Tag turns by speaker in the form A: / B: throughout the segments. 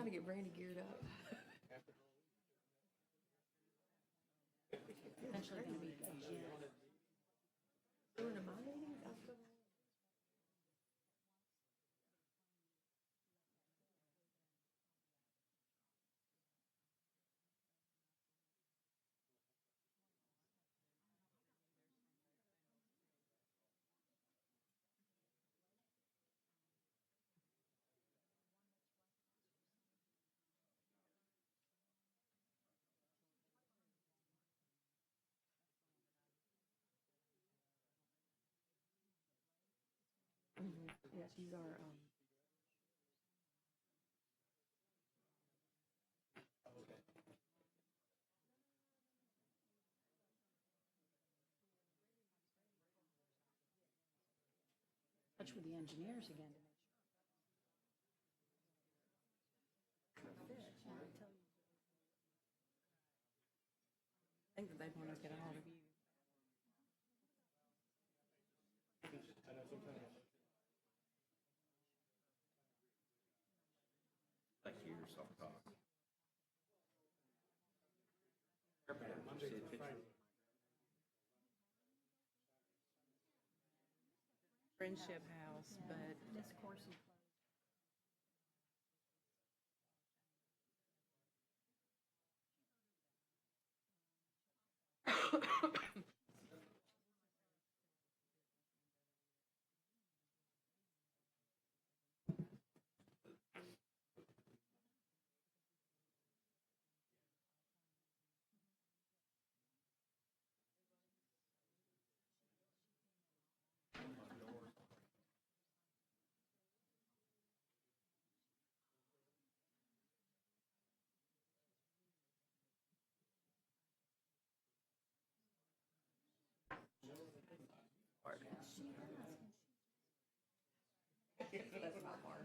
A: to get Brandy geared up.
B: Eventually gonna be a gym.
A: Doing a my meeting? Yes, these are,
B: Touch with the engineers again to make sure.
A: I think that they'd want to get a hold of you.
C: Like hear yourself talk.
A: Friendship House, but
B: This course is
A: that's not hard.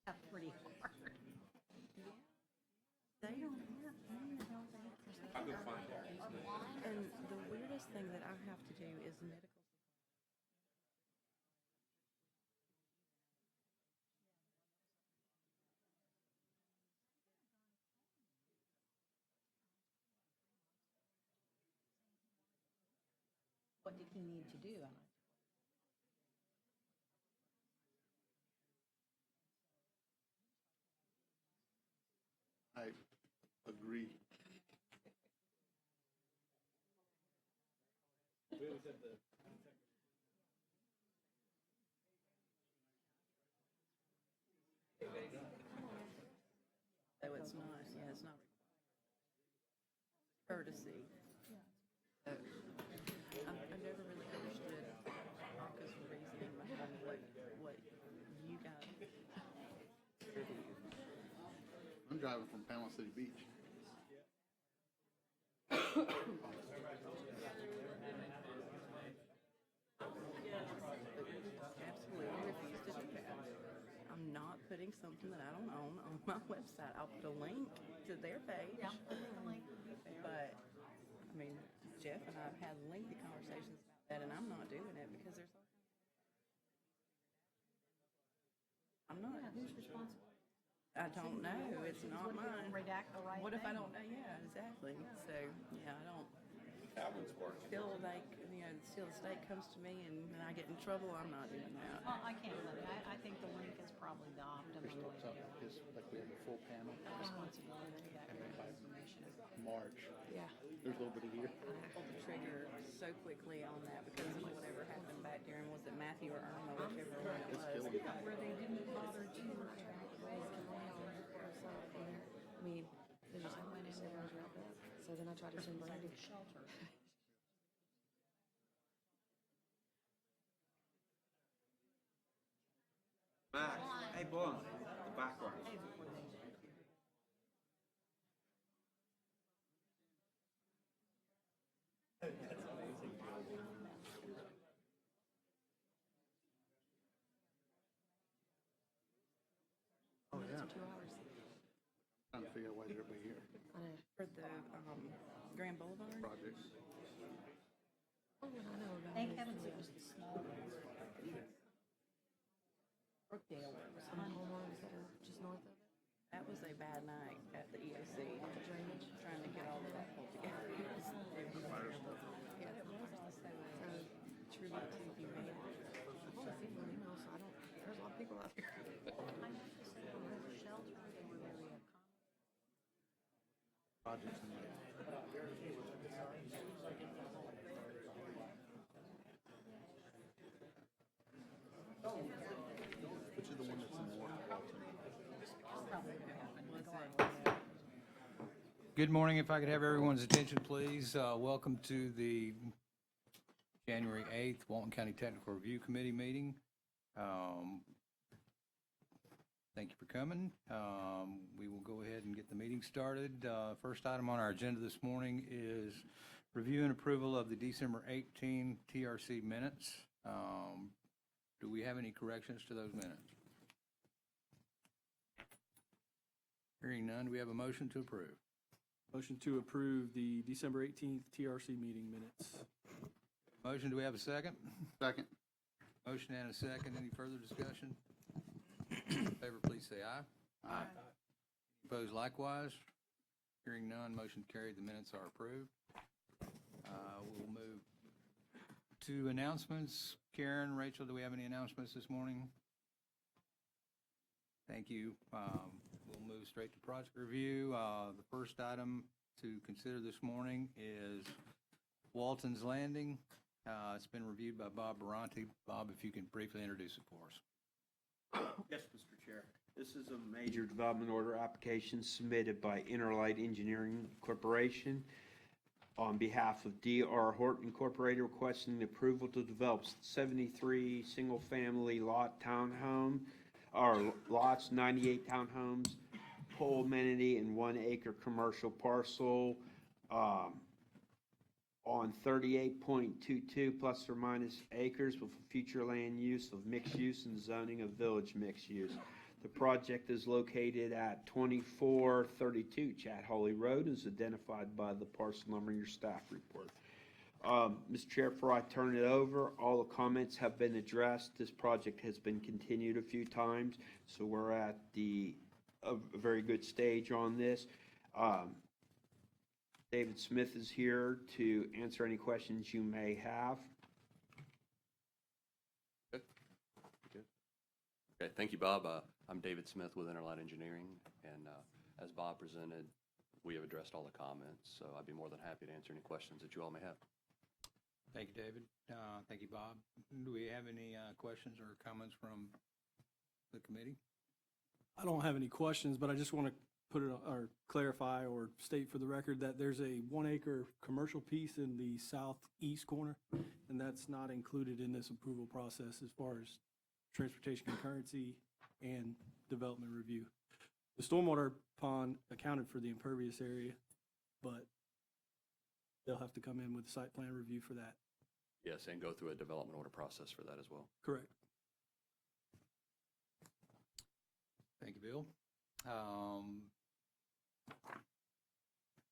B: That's pretty hard.
A: They don't have any of those answers.
C: I'll go find out.
A: And the weirdest thing that I have to do is medical.
B: What did he need to do?
D: I agree.
A: So it's not, yeah, it's not courtesy. I've never really understood Marcus' reasoning behind what you guys do.
D: I'm driving from Panama City Beach.
A: Absolutely refuse to do that. I'm not putting something that I don't own on my website. I'll put a link to their page.
B: Yeah.
A: But, I mean, Jeff and I have had lengthy conversations about that, and I'm not doing it because there's all I'm not.
B: Yeah, who's responsible?
A: I don't know. It's not
B: What if you
A: mine.
B: redact the right
A: What if I
B: thing?
A: don't know? Yeah, exactly. So, yeah, I don't
C: That one's working.
A: feel like, still the state comes to me and I get in trouble. I'm not doing that.
B: Well, I can't let it. I think the link is probably the optimum way to do it.
D: It's like we have a full panel.
B: Responsibility to redact the information.
D: March.
A: Yeah.
D: There's a little bit here.
A: I pulled the trigger so quickly on that because of whatever happened back during, was it Matthew or Irma, whichever one it was.
B: Where they didn't bother to track raise the land or something.
A: I mean, they just went in there. So then I tried to send Brandy.
B: Shelter.
C: Max, hey, Blunt, the background.
D: Oh, yeah.
A: 2 hours.
D: Trying to figure out why everybody here.
A: For the Grand Boulevard.
D: Projects.
A: Oh, what I know about
B: Thank
A: it.
B: heavens it was the small ones.
A: Brookdale was.
B: Behind homeowners that are just north of it.
A: That was a bad night at the EOC,
B: Drainage.
A: trying to get all of that pulled together. It was terrible. Yeah, it was also a tribute to humanity.
B: I've only seen one email, so I don't, there's a lot of people out here.
D: Projects in there. Which is the one that's in North Walton?
E: Good morning. If I could have everyone's attention, please. Welcome to the January 8th Walton County Technical Review Committee meeting. Thank you for coming. We will go ahead and get the meeting started. First item on our agenda this morning is review and approval of the December 18 TRC minutes. Do we have any corrections to those minutes? Hearing none, do we have a motion to approve?
F: Motion to approve the December 18th TRC meeting minutes.
E: Motion, do we have a second?
D: Second.
E: Motion and a second. Any further discussion? In favor, please say aye.
D: Aye.
E: Opposed likewise. Hearing none, motion carried. The minutes are approved. We'll move to announcements. Karen, Rachel, do we have any announcements this morning? Thank you. We'll move straight to project review. The first item to consider this morning is Walton's Landing. It's been reviewed by Bob Baronti. Bob, if you can briefly introduce it for us.
C: Yes, Mr. Chair. This is a major development order application submitted by Interlight Engineering Corporation on behalf of D.R. Horton Incorporated, requesting the approval to develop 73 single-family lot townhome, or lots, 98 townhomes, pole amenity, and 1 acre commercial parcel on 38.22 plus or minus acres with future land use of mixed use and zoning of village mixed use. The project is located at 2432 Chat Holly Road, as identified by the parcel number in your staff report. Mr. Chair, before I turn it over, all the comments have been addressed. This project has been continued a few times, so we're at a very good stage on this. David Smith is here to answer any questions you may have.
G: Okay, thank you, Bob. I'm David Smith with Interlight Engineering, and as Bob presented, we have addressed all the comments, so I'd be more than happy to answer any questions that you all may have.
E: Thank you, David. Thank you, Bob. Do we have any questions or comments from the committee?
F: I don't have any questions, but I just want to put it or clarify or state for the record that there's a 1 acre commercial piece in the southeast corner, and that's not included in this approval process as far as transportation concurrency and development review. The stormwater pond accounted for the impervious area, but they'll have to come in with a site plan review for that.
G: Yes, and go through a development order process for that as well.
F: Correct.
E: Thank you, Bill.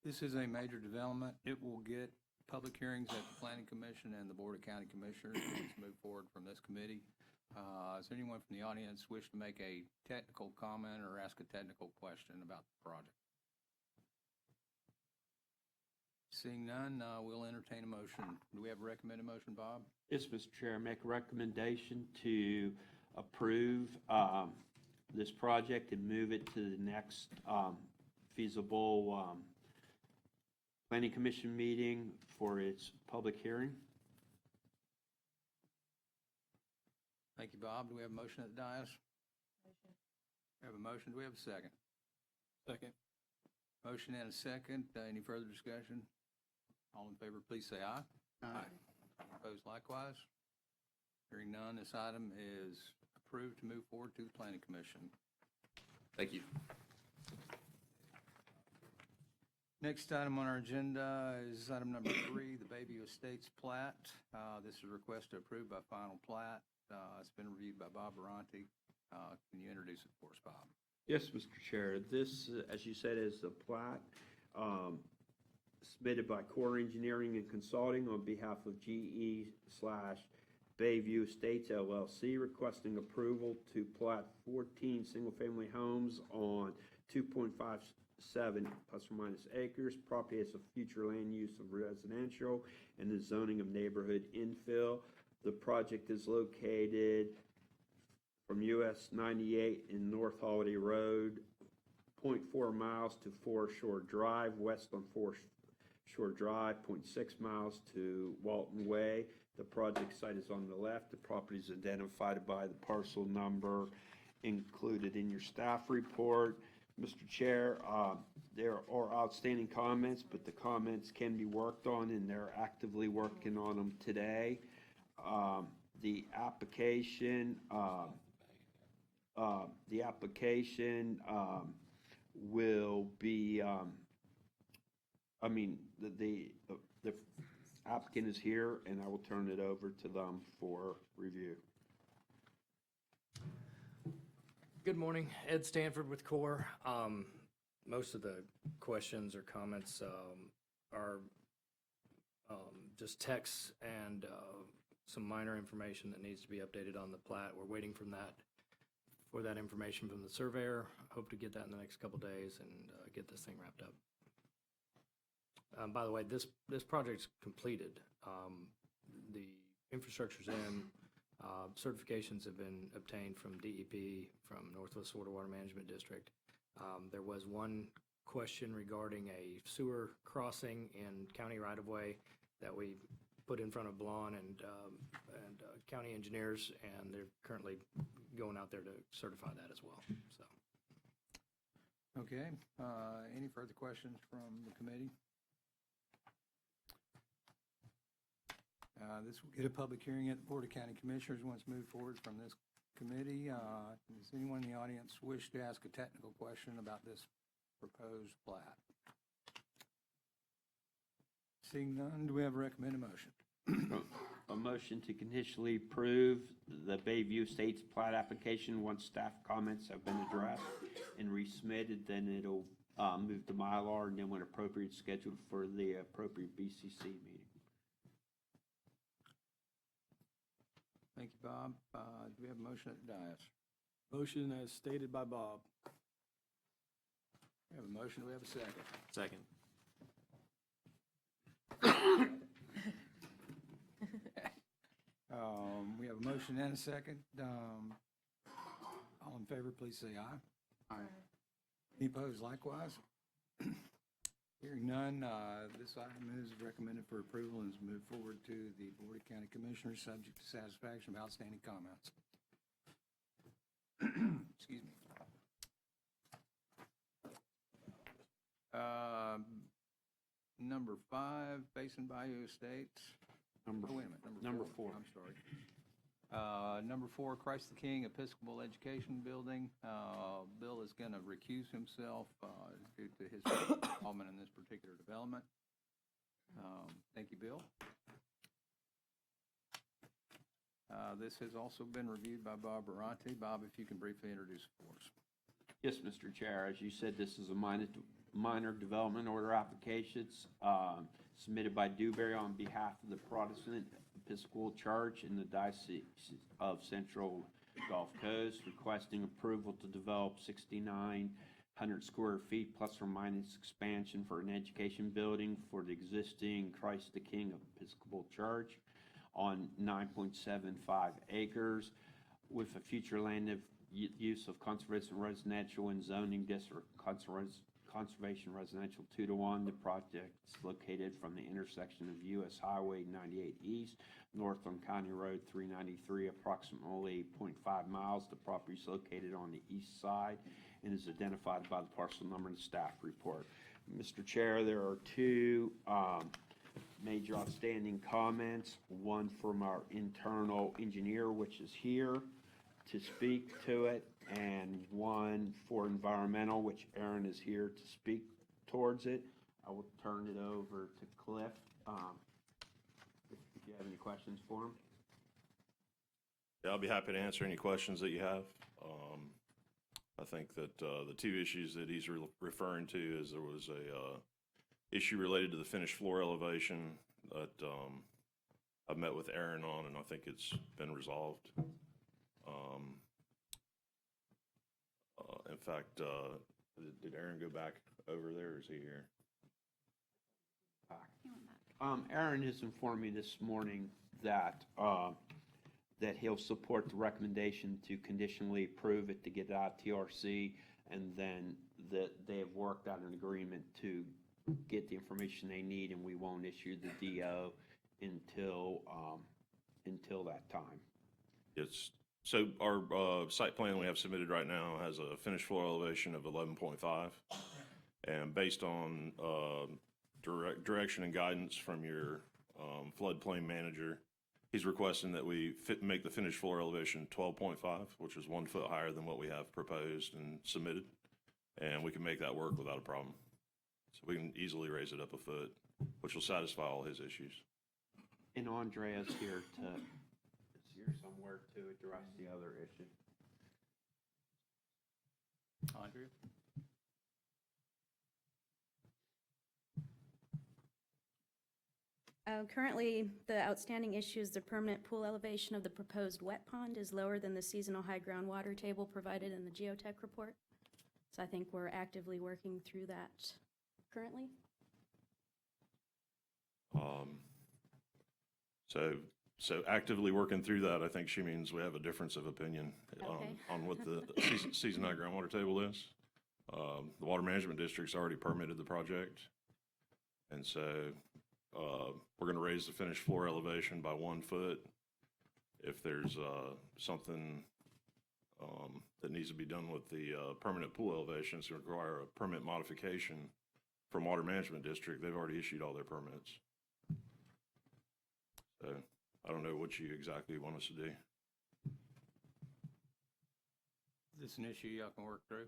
E: This is a major development. It will get public hearings at the Planning Commission and the Board of County Commissioners. Let's move forward from this committee. Does anyone from the audience wish to make a technical comment or ask a technical question about the project? Seeing none, we'll entertain a motion. Do we have a recommended motion, Bob?
C: Yes, Mr. Chair, make a recommendation to approve this project and move it to the next feasible Planning Commission meeting for its public hearing.
E: Thank you, Bob. Do we have a motion at the dais? Motion. We have a motion. Do we have a second?
F: Second.
E: Motion and a second. Any further discussion? All in favor, please say aye.
D: Aye.
E: Opposed likewise. Hearing none, this item is approved to move forward to the Planning Commission.
G: Thank you.
E: Next item on our agenda is item number 3, the Bayview Estates plat. This is a request to approve by final plat. It's been reviewed by Bob Baronti. Can you introduce it for us, Bob?
C: Yes, Mr. Chair. This, as you said, is the plat submitted by Core Engineering and Consulting on behalf of GE/ Bayview Estates LLC requesting approval to plat 14 single-family homes on 2.57 plus or minus acres. Property has a future land use of residential and the zoning of neighborhood infill. The project is located from US 98 in North Holiday Road, 0.4 miles to Foreshore Drive, west on Foreshore Drive, 0.6 miles to Walton Way. The project site is on the left. The property is identified by the parcel number included in your staff report. Mr. Chair, there are outstanding comments, but the comments can be worked on, and they're actively working on them today. The application will be, the applicant is here, and I will turn it over to them for review.
H: Good morning, Ed Stanford with CORE. Most of the questions or comments are just text and some minor information that needs to be updated on the plat. We're waiting for that information from the surveyor. Hope to get that in the next couple days and get this thing wrapped up. By the way, this project's completed. The infrastructure's in. Certifications have been obtained from DEP, from Northwest Florida Water Management District. There was one question regarding a sewer crossing in county right-of-way that we put in front of Blon and county engineers, and they're currently going out there to certify that as well. So,
E: Okay, any further questions from the committee? This will get a public hearing at the Board of County Commissioners once moved forward from this committee. Does anyone in the audience wish to ask a technical question about this proposed plat? Seeing none, do we have a recommended motion?
C: A motion to conditionally approve the Bayview Estates plat application once staff comments have been addressed and resubmitted, then it'll move to Mylar, and then when appropriate, scheduled for the appropriate BCC meeting.
E: Thank you, Bob. Do we have a motion at the dais?
F: Motion as stated by Bob.
E: We have a motion. Do we have a second?
D: Second.
E: We have a motion and a second. All in favor, please say aye.
C: Aye.
E: Any opposed likewise? Hearing none, this item is recommended for approval and is moved forward to the Board of County Commissioners, subject to satisfaction of outstanding comments. Excuse me. Number 5, Basin Bayou Estates. Wait a minute.
C: Number four.
E: I'm sorry. Number 4, Christ the King Episcopal Education Building. Bill is going to recuse himself due to his involvement in this particular development. Thank you, Bill. This has also been reviewed by Bob Baronti. Bob, if you can briefly introduce it for us.
C: Yes, Mr. Chair. As you said, this is a minor development order applications submitted by Dewberry on behalf of the Protestant Episcopal Church in the Diocese of Central Gulf Coast, requesting approval to develop 6,900 square feet plus or minus expansion for an education building for the existing Christ the King Episcopal Church on 9.75 acres with a future land of use of conservation residential and zoning district conservation residential 2-to-1. The project is located from the intersection of US Highway 98 East, north on County Road 393, approximately 0.5 miles. The property is located on the east side and is identified by the parcel number in the staff report. Mr. Chair, there are two major outstanding comments, one from our internal engineer, which is here to speak to it, and one for environmental, which Aaron is here to speak towards it. I will turn it over to Cliff if you have any questions for him.
I: Yeah, I'll be happy to answer any questions that you have. I think that the two issues that he's referring to is there was a issue related to the finished floor elevation that I've met with Aaron on, and I think it's been resolved. In fact, did Aaron go back over there, or is he here?
C: Aaron has informed me this morning that, that he'll support the recommendation to conditionally approve it to get it out TRC, and then that they have worked out an agreement to get the information they need, and we won't issue the DO until that time.
I: It's, so our site plan we have submitted right now has a finished floor elevation of 11.5. And based on direction and guidance from your floodplain manager, he's requesting that we make the finished floor elevation 12.5, which is 1 foot higher than what we have proposed and submitted. And we can make that work without a problem. So we can easily raise it up a foot, which will satisfy all his issues.
C: And Andrea's here somewhere to address the other issue.
E: Andrea?
J: Currently, the outstanding issue is the permanent pool elevation of the proposed wet pond is lower than the seasonal high groundwater table provided in the geotech report. So I think we're actively working through that currently.
I: So actively working through that, I think she means we have a difference of opinion
J: Okay.
I: on what the season high groundwater table is. The Water Management District's already permitted the project. And so we're going to raise the finished floor elevation by 1 foot. If there's something that needs to be done with the permanent pool elevations to require a permit modification from Water Management District, they've already issued all their permits. So I don't know what you exactly want us to do.
E: Is this an issue y'all can work through?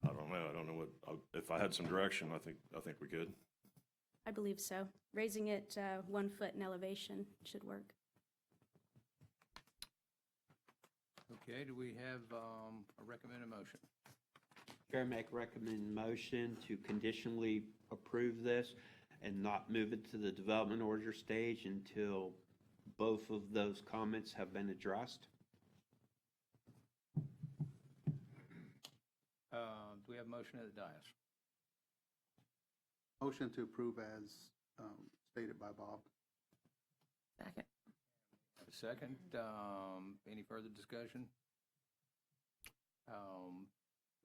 I: I don't know. I don't know what, if I had some direction, I think we could.
J: I believe so. Raising it 1 foot in elevation should work.
E: Okay, do we have a recommended motion?
C: Chair, make recommend motion to conditionally approve this and not move it to the development order stage until both of those comments have been addressed.
E: Do we have a motion at the dais?
D: Motion to approve as stated by Bob.
B: Second.
E: Have a second. Any further discussion?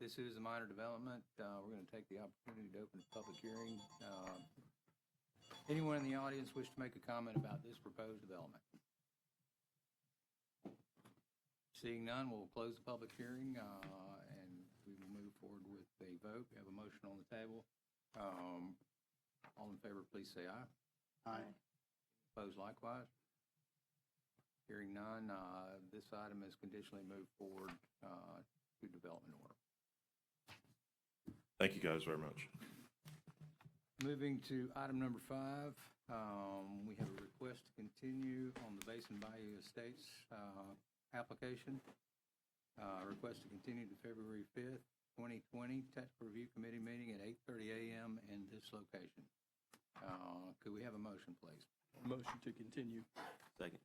E: This is a minor development. We're going to take the opportunity to open the public hearing. Anyone in the audience wish to make a comment about this proposed development? Seeing none, we'll close the public hearing and we will move forward with a vote. We have a motion on the table. All in favor, please say aye.
D: Aye.
E: Opposed likewise? Hearing none, this item is conditionally moved forward to development order.
I: Thank you guys very much.
E: Moving to item number 5, we have a request to continue on the Basin Bayou Estates application. Request to continue to February 5th, 2020, Technical Review Committee meeting at 8:30 a.m. in this location. Could we have a motion, please?
F: Motion to continue.
C: Second.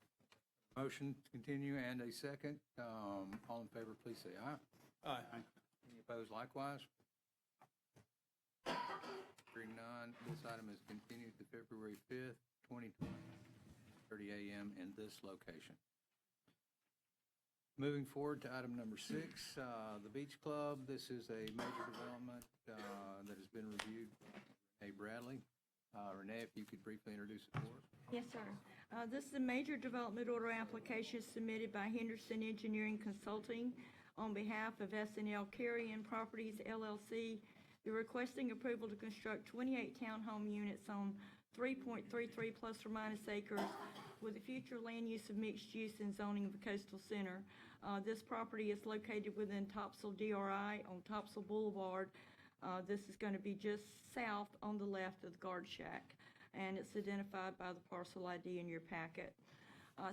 E: Motion to continue and a second. All in favor, please say aye.
F: Aye.
E: Any opposed likewise? Hearing none, this item is continued to February 5th, 2020, 30 a.m. in this location. Moving forward to item number 6, the Beach Club. This is a major development that has been reviewed. Renee Bradley. Renee, if you could briefly introduce it for us.
B: Yes, sir. This is a major development order application submitted by Jenkins Engineering Consulting on behalf of S&L Carry-In Properties, LLC. They're requesting approval to construct 28 townhome units on 3.33 plus or minus acres with a future land use of mixed use and zoning of a coastal center. This property is located within Topsail DRI on Topsail Boulevard. This is going to be just south on the left of the guard shack, and it's identified by the parcel ID in your packet.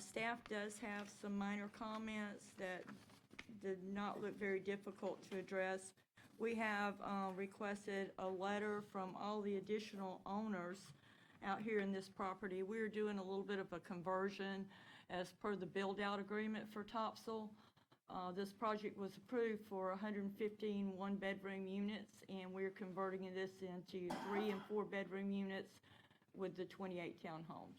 B: Staff does have some minor comments that did not look very difficult to address. We have requested a letter from all the additional owners out here in this property. We're doing a little bit of a conversion as per the build-out agreement for Topsail. This project was approved for 115 one-bedroom units, and we're converting this into 3 and 4 bedroom units with the 28 townhomes.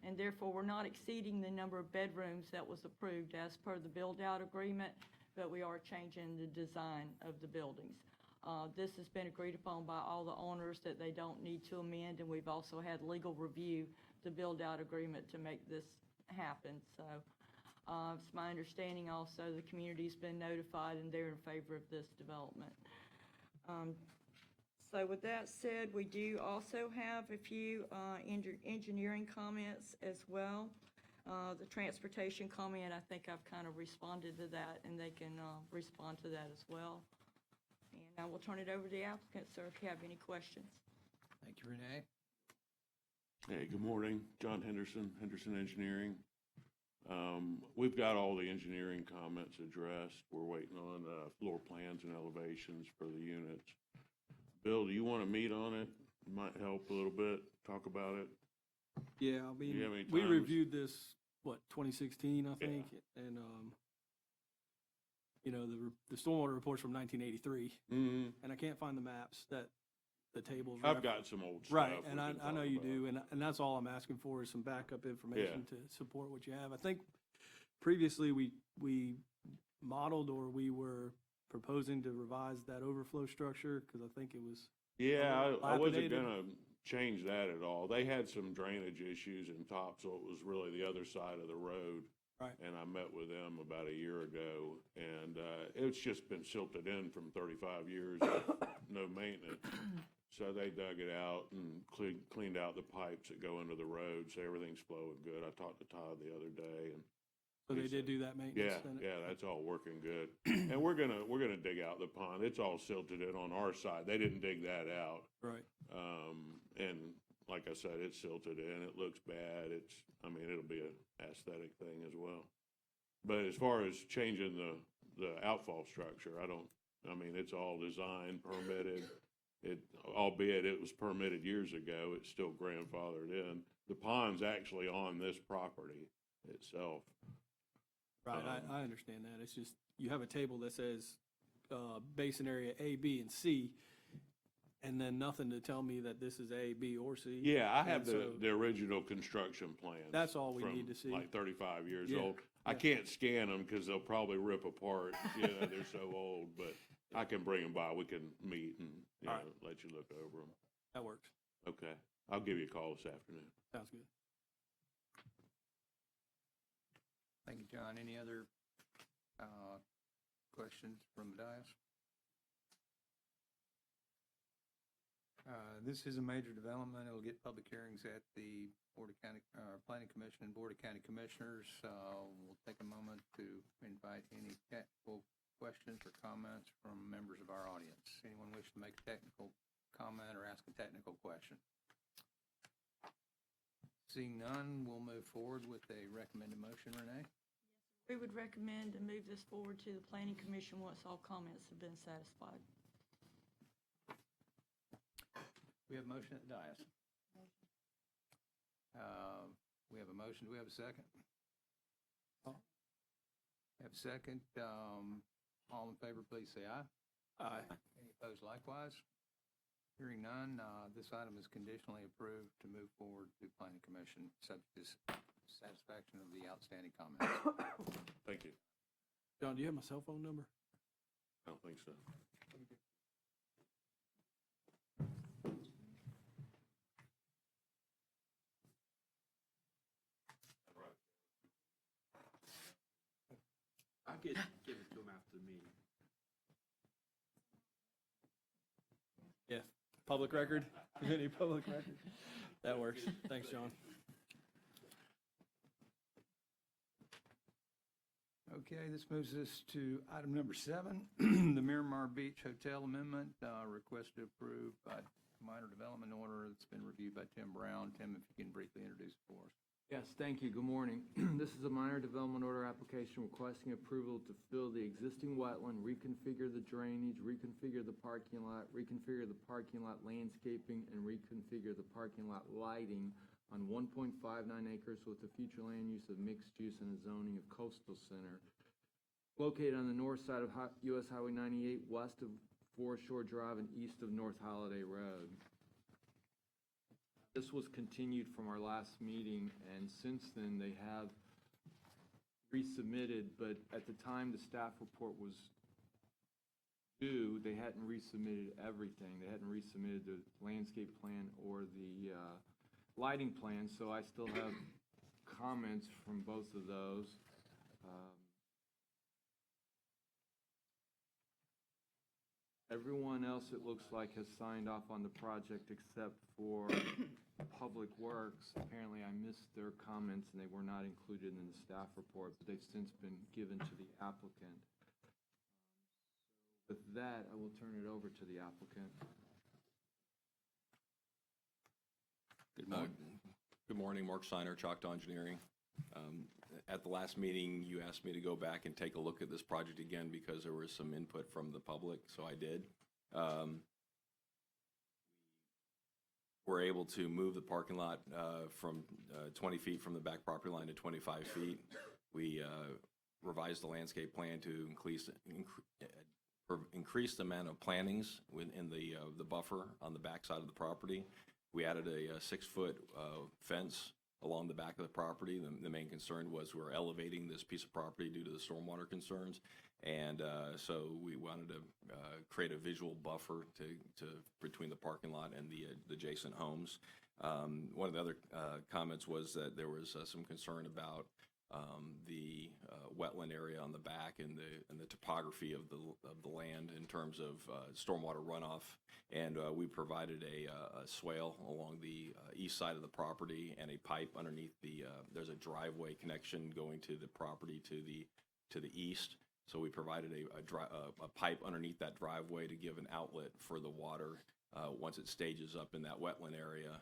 B: And therefore, we're not exceeding the number of bedrooms that was approved as per the build-out agreement, but we are changing the design of the buildings. This has been agreed upon by all the owners that they don't need to amend, and we've also had legal review the build-out agreement to make this happen. So it's my understanding also the community's been notified and they're in favor of this development. So with that said, we do also have a few engineering comments as well. The transportation comment, I think I've kind of responded to that, and they can respond to that as well. And I will turn it over to the applicant, sir, if you have any questions.
E: Thank you, Renee.
K: Hey, good morning. John Henderson, Henderson Engineering. We've got all the engineering comments addressed. We're waiting on floor plans and elevations for the units. Bill, do you want to meet on it? Might help a little bit, talk about it.
F: Yeah, I mean,
K: you have any
F: we
K: times?
F: reviewed this, 2016, I think, and, the stormwater report's from 1983,
K: Mm-hmm.
F: and I can't find the maps that the tables.
K: I've got some old stuff.
F: Right,
K: we
F: and I
K: can
F: know
K: talk
F: you
K: about.
F: do, and that's all I'm asking for is some backup information to support what you have. I think previously we modeled, or we were proposing to revise that overflow structure, because I think it was.
K: Yeah, I wasn't
F: dilapidated.
K: gonna change that at all. They had some drainage issues in Topsail. It was really the other side of the road.
F: Right.
K: And I met with them about a year ago, and it's just been silted in from 35 years of no maintenance. So they dug it out and cleaned out the pipes that go into the road, so everything's flowing good. I talked to Todd the other day, and
F: So they did do that maintenance? then?
K: yeah, that's all working good. And we're gonna dig out the pond. It's all silted in on our side. They didn't dig that out.
F: Right.
K: And like I said, it's silted in. It looks bad. It'll be an aesthetic thing as well. But as far as changing the outfall structure, it's all designed, permitted. Albeit it was permitted years ago, it's still grandfathered in. The pond's actually on this property itself.
F: Right, I understand that. It's just, you have a table that says basin area A, B, and C, and then nothing to tell me that this is A, B, or C.
K: Yeah, I have
F: And so
K: the original construction plans.
F: That's all we
K: from,
F: need to see.
K: Like 35 years
F: Yeah,
K: old. I can't scan them because they'll probably rip apart. They're so old, but I can bring them by. We can meet and let you look over them.
F: That works.
K: Okay, I'll give you a call this afternoon.
F: Sounds good.
E: Thank you, John. Any other questions from the dais? This is a major development. It'll get public hearings at the Board of County, Planning Commission and Board of County Commissioners. We'll take a moment to invite any technical questions or comments from members of our audience. Anyone wish to make a technical comment or ask a technical question? Seeing none, we'll move forward with a recommended motion. Renee?
B: We would recommend to move this forward to the Planning Commission once all comments have been satisfied.
E: We have a motion at the dais. We have a motion. Do we have a second? Have a second. All in favor, please say aye.
F: Aye.
E: Any opposed likewise? Hearing none, this item is conditionally approved to move forward to Planning Commission, subject to satisfaction of the outstanding comments.
K: Thank you.
F: John, do you have my cell phone number?
K: I don't think so.
C: I'll give it to him after the meeting.
F: Yeah. Public record? Any public record? That works. Thanks, John.
E: Okay, this moves us to item number 7, the Miramar Beach Hotel Amendment, request to approve by minor development order. It's been reviewed by Tim Brown. Tim, if you can briefly introduce it for us.
L: Yes, thank you. Good morning. This is a minor development order application requesting approval to fill the existing wetland, reconfigure the drainage, reconfigure the parking lot landscaping, and reconfigure the parking lot lighting on 1.59 acres with the future land use of mixed use and a zoning of coastal center, located on the north side of US Highway 98, west of Forest Shore Drive and east of North Holiday Road. This was continued from our last meeting, and since then, they have resubmitted, but at the time the staff report was due, they hadn't resubmitted everything. They hadn't resubmitted the landscape plan or the lighting plan, so I still have comments from both of those. Everyone else, it looks like, has signed off on the project except for Public Works. Apparently, I missed their comments, and they were not included in the staff report, but they've since been given to the applicant. With that, I will turn it over to the applicant.
M: Good morning, Mark Steiner, Choctaw Engineering. At the last meeting, you asked me to go back and take a look at this project again because there was some input from the public, so I did. We're able to move the parking lot from 20 feet from the back property line to 25 feet. We revised the landscape plan to increase the amount of plantings within the buffer on the back side of the property. We added a 6-foot fence along the back of the property. The main concern was we're elevating this piece of property due to the stormwater concerns, and so we wanted to create a visual buffer to between the parking lot and the adjacent homes. One of the other comments was that there was some concern about the wetland area on the back and the topography of the land in terms of stormwater runoff, and we provided a swale along the east side of the property and a pipe underneath there's a driveway connection going to the property to the east, so we provided a pipe underneath that driveway to give an outlet for the water once it stages up in that wetland area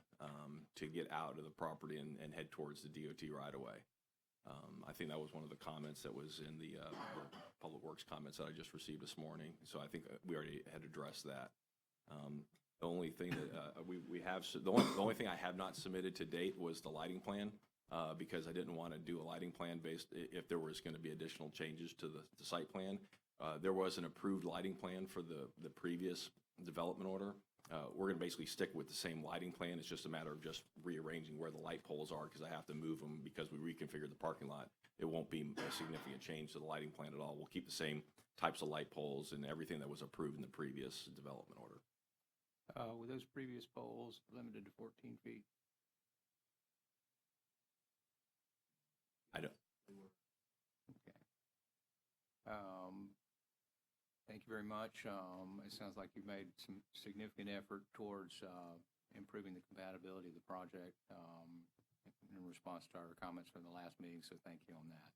M: to get out of the property and head towards the DOT right away. I think that was one of the comments that was in the Public Works comments that I just received this morning. So I think we already had addressed that. The only thing that the only thing I have not submitted to date was the lighting plan because I didn't want to do a lighting plan based if there was going to be additional changes to the site plan. There was an approved lighting plan for the previous development order. We're going to basically stick with the same lighting plan. It's just a matter of just rearranging where the light poles are because I have to move them because we reconfigured the parking lot. It won't be a significant change to the lighting plan at all. We'll keep the same types of light poles and everything that was approved in the previous development order.
E: Were those previous poles limited to 14 feet?
M: I don't.
E: Okay. Thank you very much. It sounds like you've made some significant effort towards improving the compatibility of the project in response to our comments from the last meeting, so thank you on that.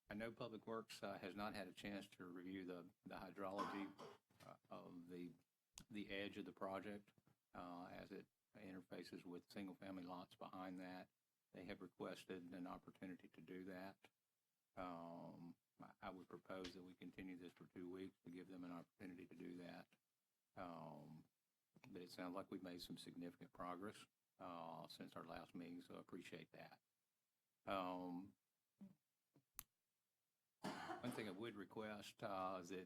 E: I know Public Works has not had a chance to review the hydrology of the edge of the project as it interfaces with single-family lots behind that. They have requested an opportunity to do that. I would propose that we continue this for 2 weeks to give them an opportunity to do that. But it sounds like we've made some significant progress since our last meeting, so I appreciate that. One thing I would request is that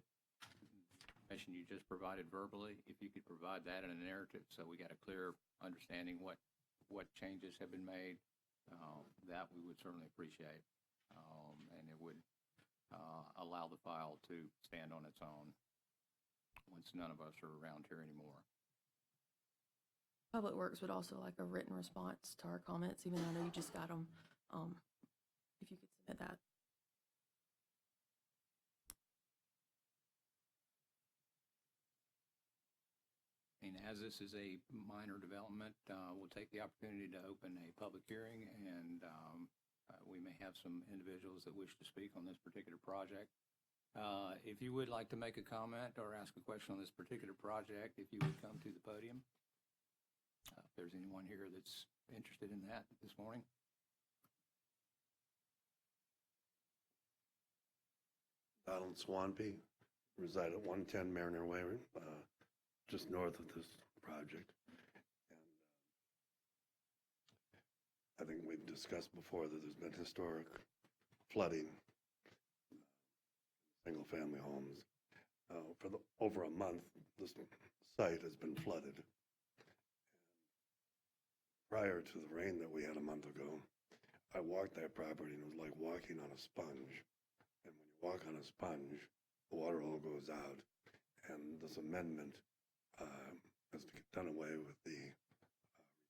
E: information you just provided verbally, if you could provide that in a narrative so we got a clear understanding what changes have been made, that we would certainly appreciate. And it would allow the file to stand on its own once none of us are around here anymore.
N: Public Works would also like a written response to our comments, even though I know you just got them. If you could submit that.
E: And as this is a minor development, we'll take the opportunity to open a public hearing, and we may have some individuals that wish to speak on this particular project. If you would like to make a comment or ask a question on this particular project, if you would come to the podium. If there's anyone here that's interested in that this morning.
O: Donald Swampy, reside at 110 Mariner Way, just north of this project. And I think we've discussed before that there's been historic flooding in single-family homes. For over a month, this site has been flooded. Prior to the rain that we had a month ago, I walked that property and it was like walking on a sponge. And when you walk on a sponge, the water all goes out. And this amendment has done away with the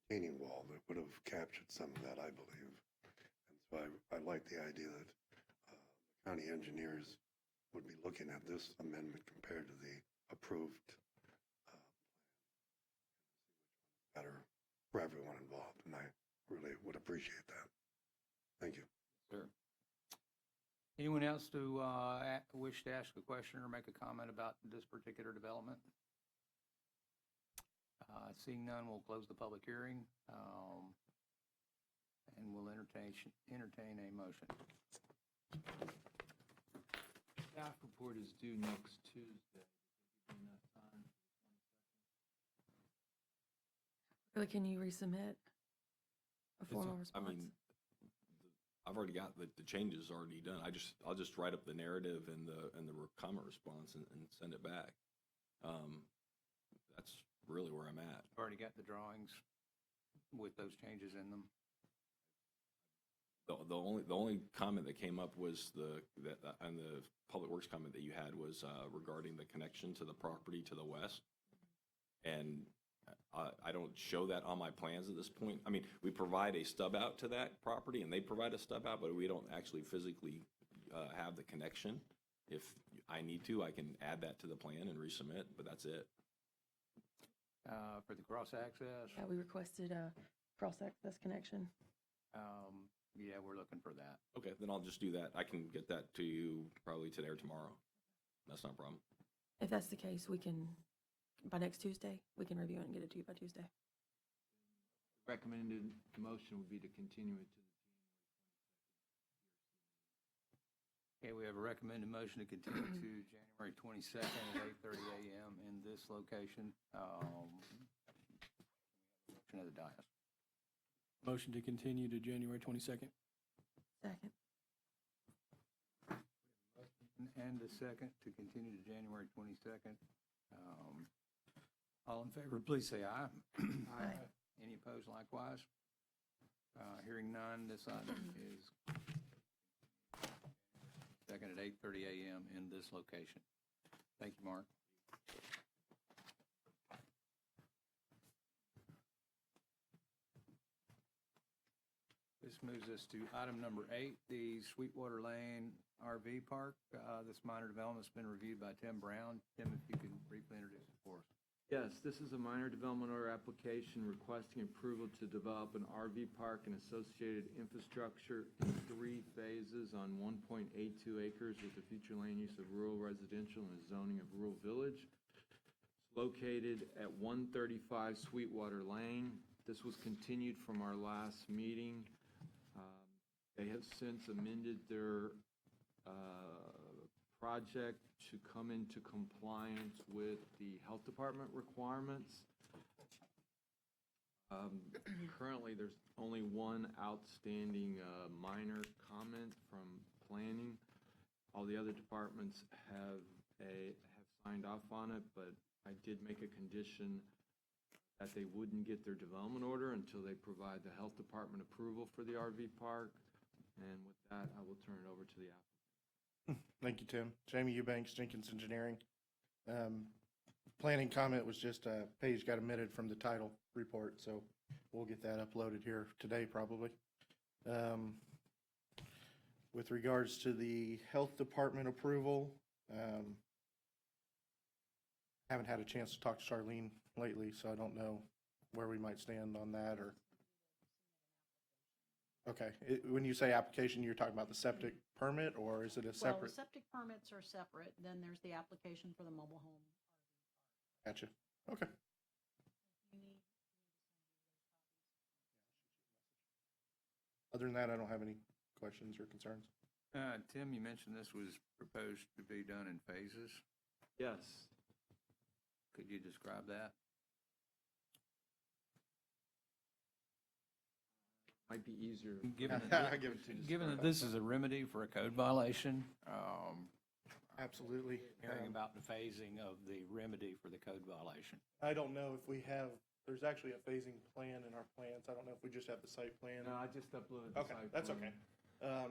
O: retaining wall that would have captured some of that, I believe. And so I like the idea that the county engineers would be looking at this amendment compared to the approved plan. Better for everyone involved, and I really would appreciate that. Thank you.
E: Sir. Anyone else to wish to ask a question or make a comment about this particular development? Seeing none, we'll close the public hearing, and we'll entertain a motion.
L: Staff report is due next Tuesday. Give you enough time.
N: Really, can you resubmit a formal
M: I
N: response?
M: mean, I've already got the changes already done. I'll just write up the narrative and the comment response and send it back. That's really where I'm at.
E: Already got the drawings with those changes in them.
M: The only comment that came up was and the public works comment that you had was regarding the connection to the property to the west. And I don't show that on my plans at this point. I mean, we provide a stub out to that property and they provide a stub out, but we don't actually physically have the connection. If I need to, I can add that to the plan and resubmit, but that's it.
E: For the cross-access?
N: Yeah, we requested a cross-access connection.
E: Yeah, we're looking for that.
M: Okay, then I'll just do that. I can get that to you probably today or tomorrow. That's not a problem.
N: If that's the case, we can, by next Tuesday, we can review it and get it to you by Tuesday.
L: Recommended motion would be to continue it to the
E: Okay, we have a recommended motion to continue to January 22nd at 8:30 a.m. in this location. Motion of the dais.
F: Motion to continue to January 22nd.
N: Second.
E: And a second to continue to January 22nd. All in favor, please say aye.
N: Aye.
E: Any opposed likewise? Hearing none, this item is second at 8:30 a.m. in this location. Thank you, Mark. This moves us to item number 8, the Sweetwater Lane RV Park. This minor development's been reviewed by Tim Brown. Tim, if you can briefly introduce it for us.
L: Yes, this is a minor development order application requesting approval to develop an RV park and associated infrastructure in 3 phases on 1.82 acres with the future land use of rural residential and zoning of rural village. It's located at 135 Sweetwater Lane. This was continued from our last meeting. They have since amended their project to come into compliance with the health department requirements. Currently, there's only one outstanding minor comment from planning. All the other departments have signed off on it, but I did make a condition that they wouldn't get their development order until they provide the health department approval for the RV park. And with that, I will turn it over to the applicant.
P: Thank you, Tim. Jamie Eubanks, Jenkins Engineering. Planning comment was just a page got omitted from the title report, so we'll get that uploaded here today probably. With regards to the health department approval, haven't had a chance to talk to Charlene lately, so I don't know where we might stand on that or. Okay, when you say application, you're talking about the septic permit, or is it a separate?
Q: Well, the septic permits are separate, then there's the application for the mobile home.
P: Gotcha, okay. Other than that, I don't have any questions or concerns.
E: Tim, you mentioned this was proposed to be done in phases.
L: Yes.
E: Could you describe that?
L: Might be easier.
E: Given
P: I'll give it to you.
E: given that this is a remedy for a code violation,
P: Absolutely.
E: hearing about the phasing of the remedy for the code violation.
P: I don't know if we have, there's actually a phasing plan in our plans. I don't know if we just have the site plan.
L: No, I just uploaded the
P: Okay,
L: site
P: that's
L: plan.
P: okay.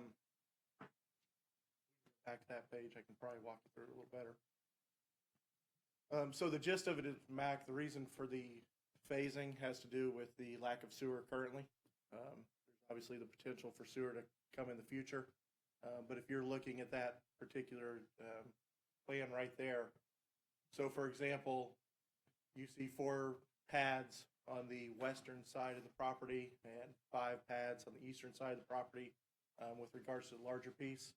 P: Back to that page, I can probably walk you through it a little better. So the gist of it is, Mac, the reason for the phasing has to do with the lack of sewer currently. There's obviously the potential for sewer to come in the future. But if you're looking at that particular plan right there, so for example, you see 4 pads on the western side of the property and 5 pads on the eastern side of the property with regards to the larger piece.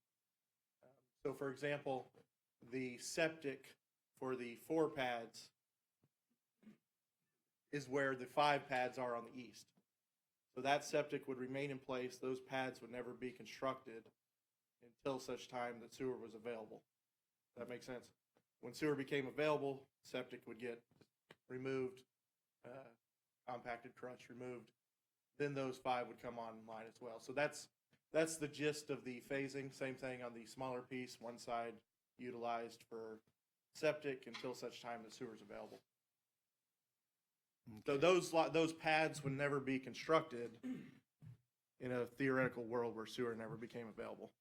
P: So for example, the septic for the 4 pads is where the 5 pads are on the east. So that septic would remain in place. Those pads would never be constructed until such time that sewer was available. Does that make sense? When sewer became available, septic would get removed, compacted, crushed, removed. Then those 5 would come online as well. So that's the gist of the phasing. Same thing on the smaller piece, one side utilized for septic until such time that sewer is available. So those pads would never be constructed in a theoretical world where sewer never became available.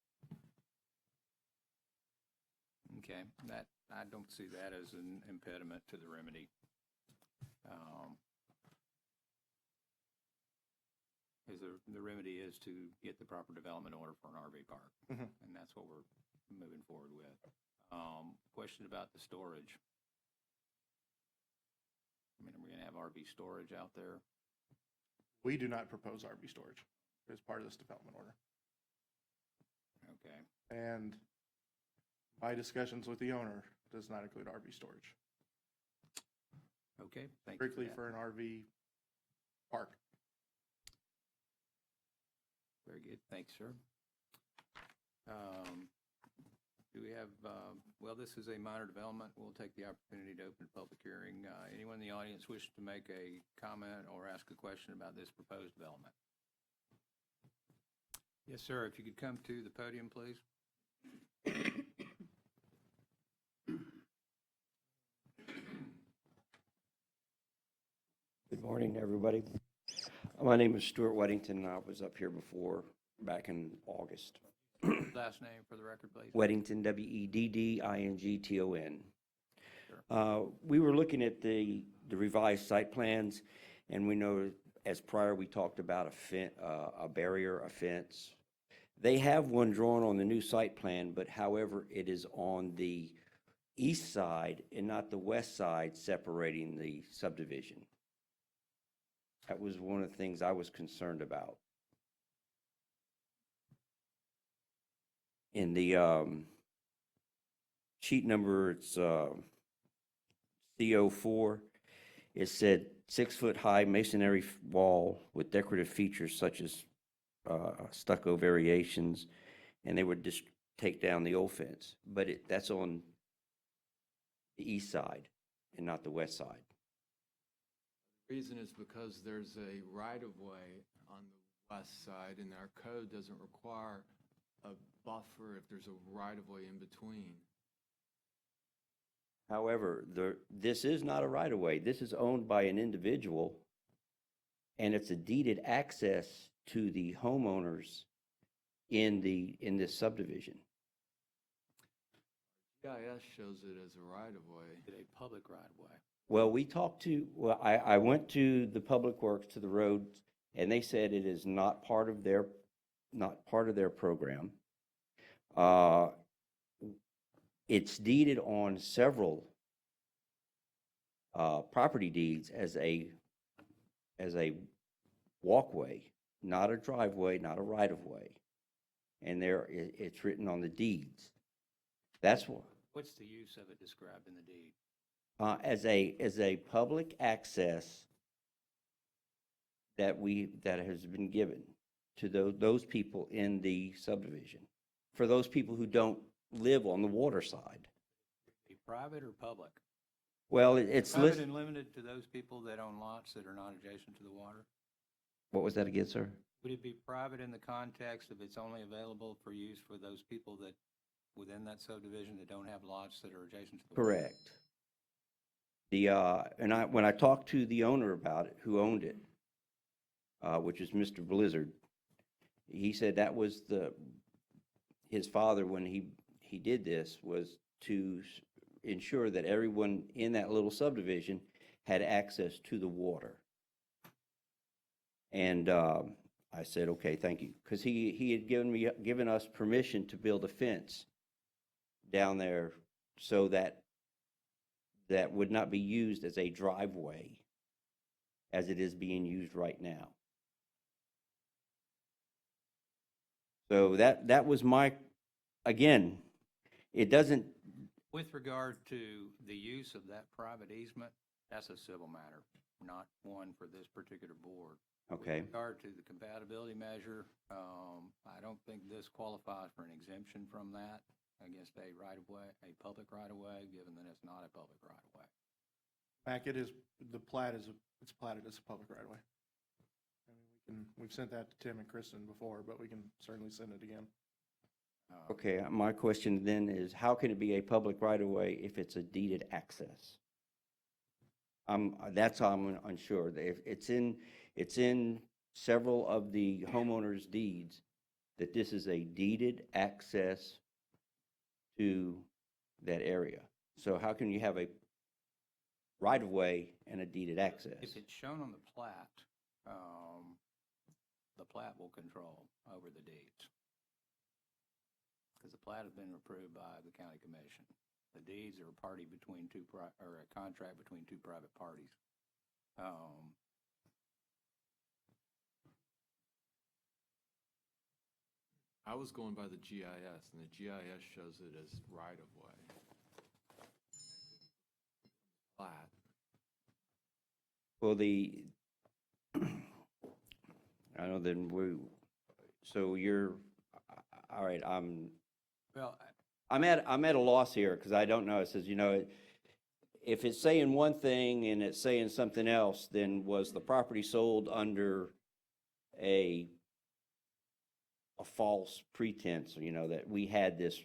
E: Okay, that, I don't see that as an impediment to the remedy. Because the remedy is to get the proper development order for an RV park, and that's what we're moving forward with. Question about the storage. I mean, are we going to have RV storage out there?
P: We do not propose RV storage as part of this development order.
E: Okay.
P: And my discussions with the owner does not include RV storage.
E: Okay, thank you.
P: Strictly for an RV park.
E: Very good, thanks, sir. Do we have, well, this is a minor development. We'll take the opportunity to open a public hearing. Anyone in the audience wish to make a comment or ask a question about this proposed development? Yes, sir, if you could come to the podium, please.
R: Good morning, everybody. My name is Stuart Weddington. I was up here before, back in August.
E: Last name for the record, please.
R: Weddington, Weddington. We were looking at the revised site plans, and we know, as prior, we talked about a barrier, a fence. They have one drawn on the new site plan, but however, it is on the east side and not the west side, separating the subdivision. That was one of the things I was concerned about. In the sheet number, it's CO4, it said 6-foot-high masonry wall with decorative features such as stucco variations, and they would just take down the old fence. But that's on the east side and not the west side.
L: Reason is because there's a right-of-way on the west side, and our code doesn't require a buffer if there's a right-of-way in between.
R: However, this is not a right-of-way. This is owned by an individual, and it's a deeded access to the homeowners in this subdivision.
L: GIS shows it as a right-of-way.
E: A public right-of-way.
R: Well, I went to the Public Works, to the roads, and they said it is not part of their program. It's deeded on several property deeds as a walkway, not a driveway, not a right-of-way. And it's written on the deeds. That's what.
E: What's the use of it described in the deed?
R: As a public access that has been given. to those people in the subdivision, for those people who don't live on the water side.
E: Be private or public?
R: Well, it's
E: Private
R: listed.
E: and limited to those people that own lots that are not adjacent to the water?
R: What was that again, sir?
E: Would it be private in the context of it's only available for use for those people that, within that subdivision, that don't have lots that are adjacent to the water?
R: Correct. When I talked to the owner about it, who owned it, which is Mr. Blizzard, he said that was his father, when he did this, was to ensure that everyone in that little subdivision had access to the water. And I said, okay, thank you, because he had given us permission to build a fence down there so that would not be used as a driveway as it is being used right now. So that was again, it doesn't.
E: With regard to the use of that private easement, that's a civil matter, not one for this particular board.
R: Okay.
E: With regard to the compatibility measure, I don't think this qualifies for an exemption from that against a right-of-way, a public right-of-way, given that it's not a public right-of-way.
P: Mac, it is, the plat is, it's platted as a public right of way. I mean, we've sent that to Tim and Kristen before, but we can certainly send it again.
R: Okay, my question then is, how can it be a public right-of-way if it's a deeded access? That's how I'm unsure. If it's in several of the homeowners' deeds that this is a deeded access to that area. So how can you have a right-of-way and a deeded access?
E: If it's shown on the plat will control over the deeds. Because the plat has been approved by the county commission. The deeds are a party between or a contract between two private parties.
L: I was going by the GIS, and the GIS shows it as right-of-way. Plat.
R: Well, I know then so you're, all right,
E: Well,
R: I'm at a loss here because I don't know. It says, if it's saying one thing and it's saying something else, then was the property sold under a false pretense, that we had this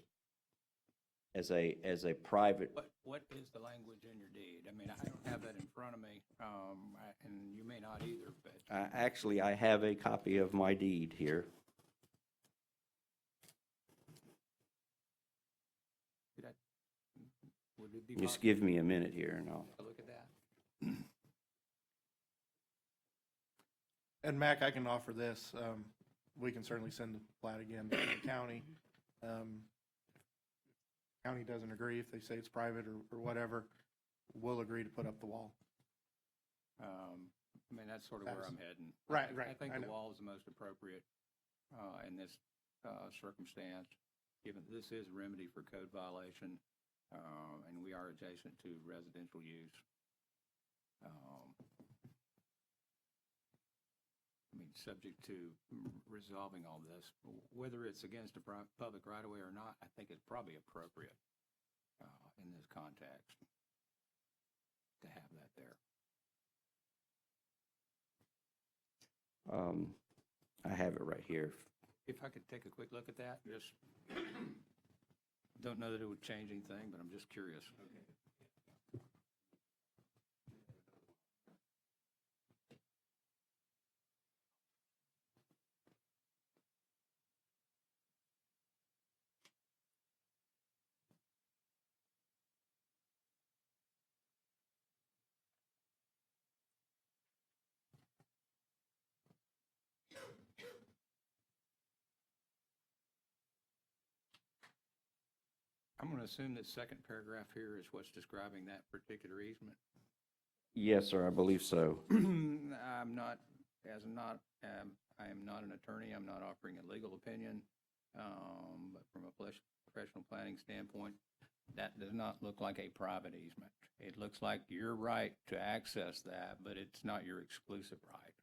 R: as a private.
E: what is the language in your deed? I mean, I don't have that in front of me, and you may not either, but.
R: Actually, I have a copy of my deed here.
E: Would it be
R: Just
E: possible
R: give me a minute here and I'll.
E: to look at that?
P: And Mac, I can offer this. We can certainly send the plat again to the county. County doesn't agree, if they say it's private or whatever, we'll agree to put up the wall.
E: I mean, that's sort of where I'm heading.
P: Right.
E: I think
P: I
E: the
P: know.
E: wall is the most appropriate in this circumstance, given this is a remedy for code violation, and we are adjacent to residential use. I mean, subject to resolving all this, whether it's against a public right-of-way or not, I think it's probably appropriate in this context to have that there.
R: I have it right here.
E: If I could take a quick look at that, just don't know that it would change anything, but I'm just curious. I'm going to assume that second paragraph here is what's describing that particular easement.
R: Yes, sir, I believe so.
E: I am not an attorney. I'm not offering a legal opinion. But from a professional planning standpoint, that does not look like a private easement. It looks like your right to access that, but it's not your exclusive right.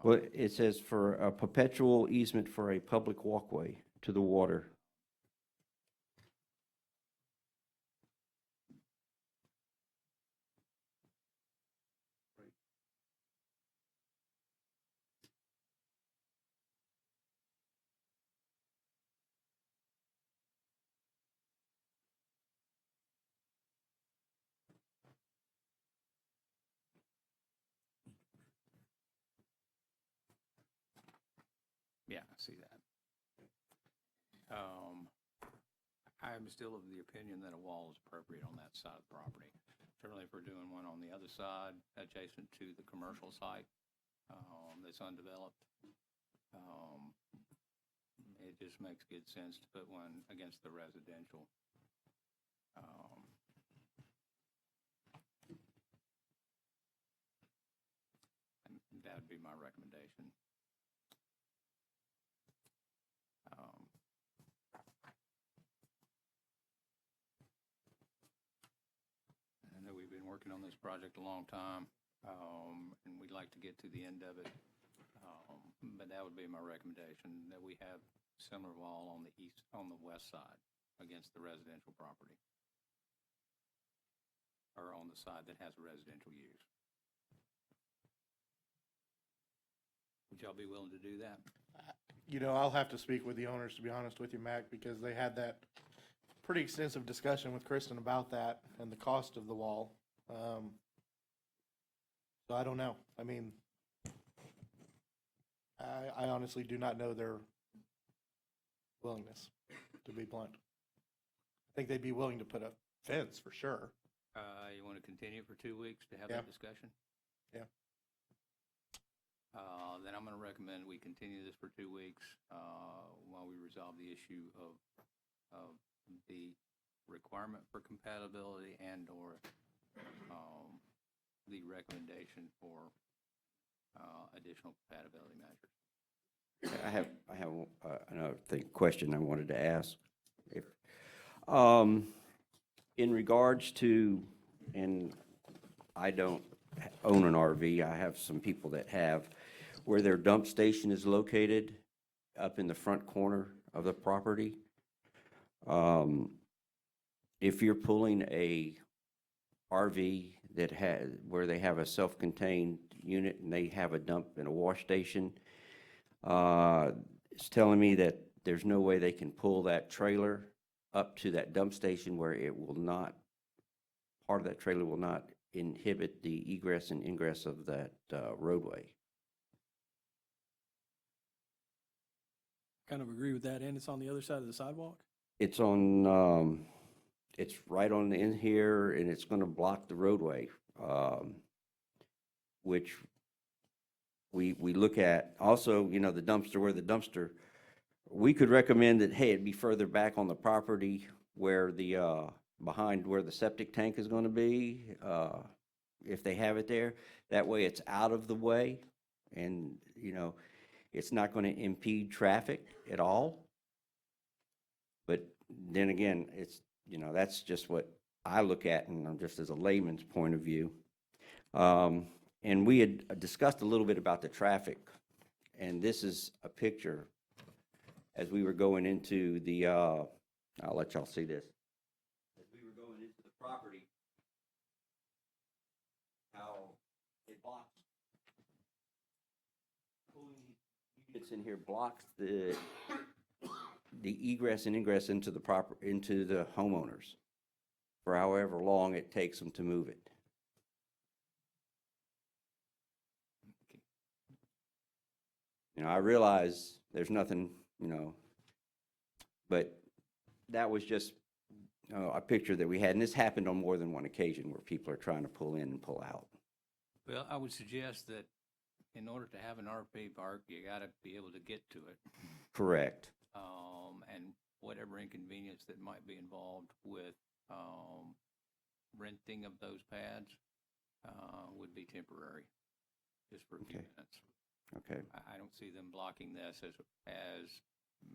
R: Well, it says for a perpetual easement for a public walkway to the water.
E: Yeah, I see that. I'm still of the opinion that a wall is appropriate on that side of the property. Certainly if we're doing one on the other side, adjacent to the commercial site, that's undeveloped, it just makes good sense to put one against the residential. And that would be my recommendation. I know we've been working on this project a long time, and we'd like to get to the end of it. But that would be my recommendation, that we have similar wall on the west side against the residential property, or on the side that has a residential use. Would y'all be willing to do that?
P: You know, I'll have to speak with the owners, to be honest with you, Mac, because they had that pretty extensive discussion with Kristen about that and the cost of the wall. So I don't know. I mean, I honestly do not know their willingness, to be blunt. I think they'd be willing to put a fence for sure.
E: You want to continue for 2 weeks to have
P: Yeah.
E: that discussion?
P: Yeah.
E: Then I'm going to recommend we continue this for 2 weeks while we resolve the issue of the requirement for compatibility and/or the recommendation for additional compatibility measures.
R: I have another question I wanted to ask. If, in regards to, and I don't own an RV, I have some people that have, where their dump station is located up in the front corner of the property. If you're pulling a RV that where they have a self-contained unit and they have a dump and a wash station, it's telling me that there's no way they can pull that trailer up to that dump station where it will not, part of that trailer will not inhibit the egress and ingress of that roadway.
F: Kind of agree with that, and it's on the other side of the sidewalk?
R: It's on, it's right on the end here, and it's gonna block the roadway, which we look at. Also, you know, the dumpster, we could recommend that, hey, it'd be further back on the property where the, behind where the septic tank is gonna be, if they have it there. That way it's out of the way, and, you know, it's not gonna impede traffic at all. But then again, it's, you know, that's just what I look at, and I'm just as a layman's point of view. And we had discussed a little bit about the traffic, and this is a picture as we were going into the, I'll let y'all see this. As we were going into the property, how it blocks, pulling these units in here blocks the egress and ingress into the homeowners for however long it takes them to move it. You know, I realize there's nothing, you know, but that was just a picture that we had, and this happened on more than one occasion where people are trying to pull in and pull out.
E: Well, I would suggest that in order to have an RV park, you got to be able to get to it.
R: Correct.
E: And whatever inconvenience that might be involved with renting of those pads would be temporary, just for a few minutes.
R: Okay.
E: I don't see them blocking this as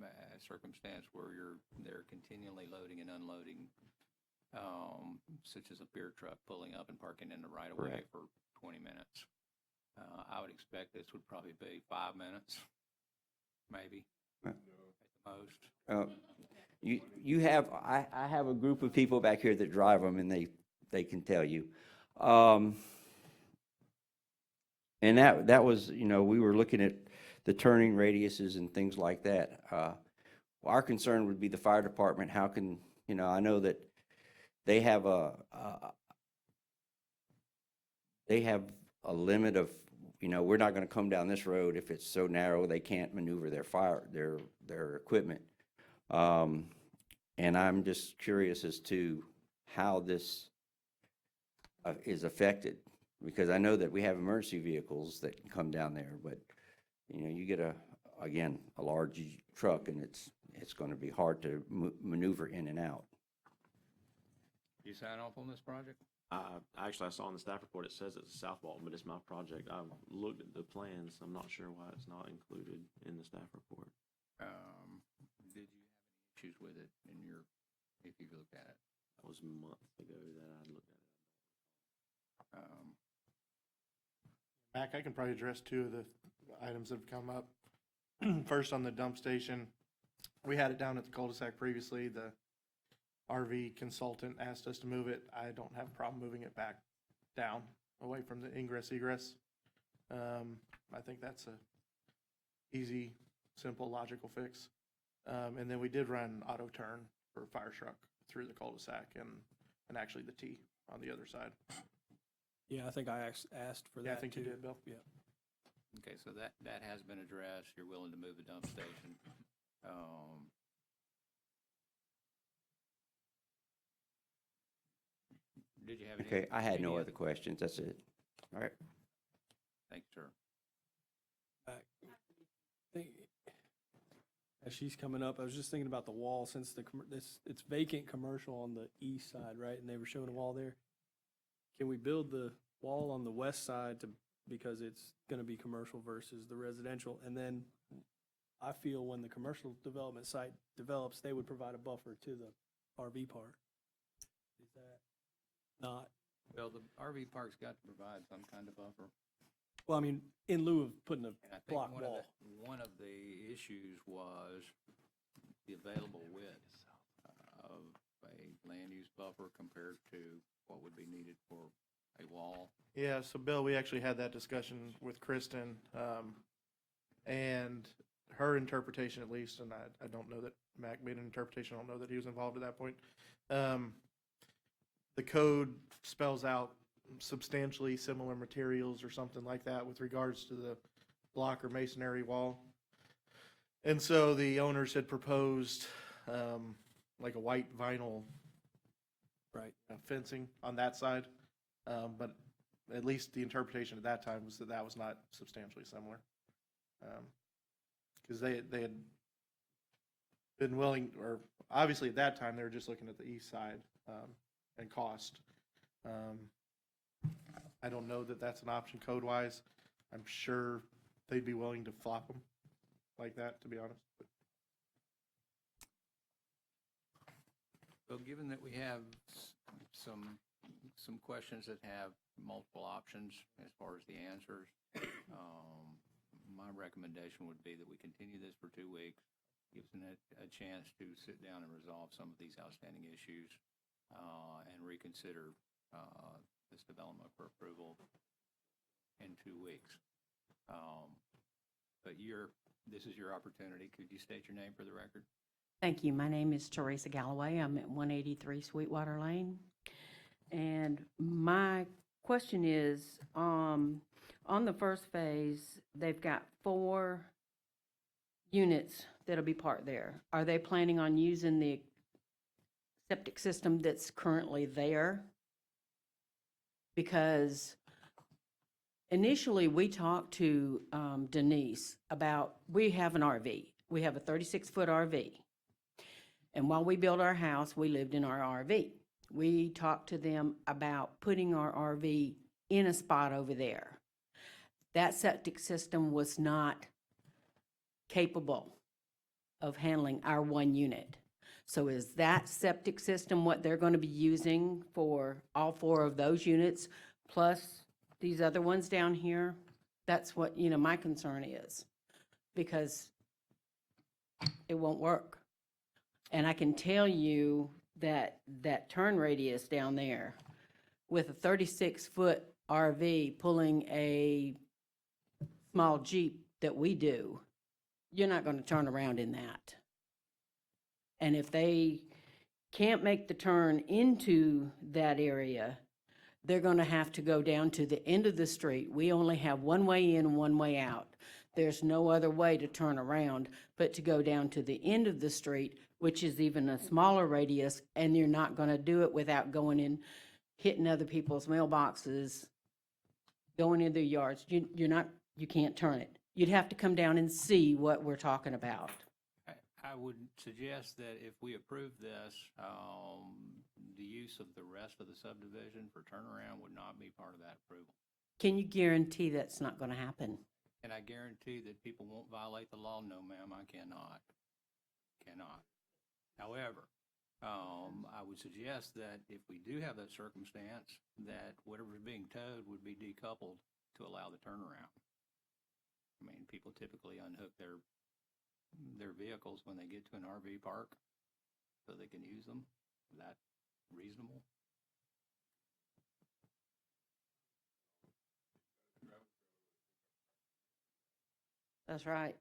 E: a circumstance where they're continually loading and unloading, such as a beer truck pulling up and parking in the right of way
R: Correct.
E: for 20 minutes. I would expect this would probably be 5 minutes, maybe, at the most.
R: You have, I have a group of people back here that drive them, and they can tell you. And that was, we were looking at the turning radiuses and things like that. Our concern would be the fire department. How can, I know that they have a limit of, we're not going to come down this road if it's so narrow they can't maneuver their equipment. And I'm just curious as to how this is affected, because I know that we have emergency vehicles that can come down there, but, you get a large truck, and it's going to be hard to maneuver in and out.
E: You sign off on this project?
S: Actually, I saw in the staff report, it says it's South Walton, but it's my project. I've looked at the plans. I'm not sure why it's not included in the staff report.
E: Did you have any issues with it if you looked at it?
S: That was months ago that I looked at it.
P: Mac, I can probably address two of the items that have come up. First, on the dump station, we had it down at the cul-de-sac previously. The RV consultant asked us to move it. I don't have a problem moving it back down, away from the ingress egress. I think that's a easy, simple, logical fix. And then we did run auto turn for a fire truck through the cul-de-sac and actually the T on the other side.
F: Yeah, I think I asked for that.
P: Yeah, I think
F: too.
P: you did, Bill.
F: Yeah.
E: Okay, so that has been addressed. You're willing to move the dump station. Did you have any?
R: Okay, I had no
E: any
R: other questions. That's it. All right.
E: Thanks, sir.
F: As she's coming up, I was just thinking about the wall, since it's vacant commercial on the east side, right? And they were showing a wall there. Can we build the wall on the west side because it's going to be commercial versus the residential? And then I feel when the commercial development site develops, they would provide a buffer to the RV park. Is that not?
E: Well, the RV park's got to provide some kind of buffer.
F: Well, I mean, in lieu of putting a
E: And I think
F: block wall.
E: one of the issues was the available width of a land use buffer compared to what would be needed for a wall.
P: Yeah, so Bill, we actually had that discussion with Kristen, and her interpretation at least, and I don't know that Mac made an interpretation, I don't know that he was involved at that point. The code spells out substantially similar materials or something like that with regards to the block or masonry wall. And so the owners had proposed like a white vinyl fencing on that side. But at least the interpretation at that time was that was not substantially similar. Because they had been willing, or obviously at that time, they were just looking at the east side and cost. I don't know that that's an option code-wise. I'm sure they'd be willing to flop them like that, to be honest. But
E: Well, given that we have some questions that have multiple options as far as the answers, my recommendation would be that we continue this for 2 weeks, gives them a chance to sit down and resolve some of these outstanding issues, and reconsider this development for approval in 2 weeks. But this is your opportunity. Could you state your name for the record?
T: Thank you. My name is Teresa Galloway. I'm at 183 Sweetwater Lane. And my question is, on the first phase, they've got 4 units that'll be parked there. Are they planning on using the septic system that's currently there? Because initially, we talked to Denise about, we have an RV. We have a 36-foot RV. And while we built our house, we lived in our RV. We talked to them about putting our RV in a spot over there. That septic system was not capable of handling our 1 unit. So is that septic system what they're going to be using for all 4 of those units, plus these other ones down here? That's what, my concern is, because it won't work. And I can tell you that that turn radius down there with a 36-foot RV pulling a small Jeep that we do, you're not going to turn around in that. And if they can't make the turn into that area, they're going to have to go down to the end of the street. We only have one way in and one way out. There's no other way to turn around but to go down to the end of the street, which is even a smaller radius, and you're not going to do it without going in, hitting other people's mailboxes, going in their yards. You can't turn it. You'd have to come down and see what we're talking about.
E: I would suggest that if we approve this, the use of the rest of the subdivision for turnaround would not be part of that approval.
T: Can you guarantee that's not going to happen?
E: And I guarantee that people won't violate the law. No, ma'am, I cannot. However, I would suggest that if we do have that circumstance, that whatever's being towed would be decoupled to allow the turnaround. I mean, people typically unhook their vehicles when they get to an RV park so they can use them. Is that reasonable?
T: That's right.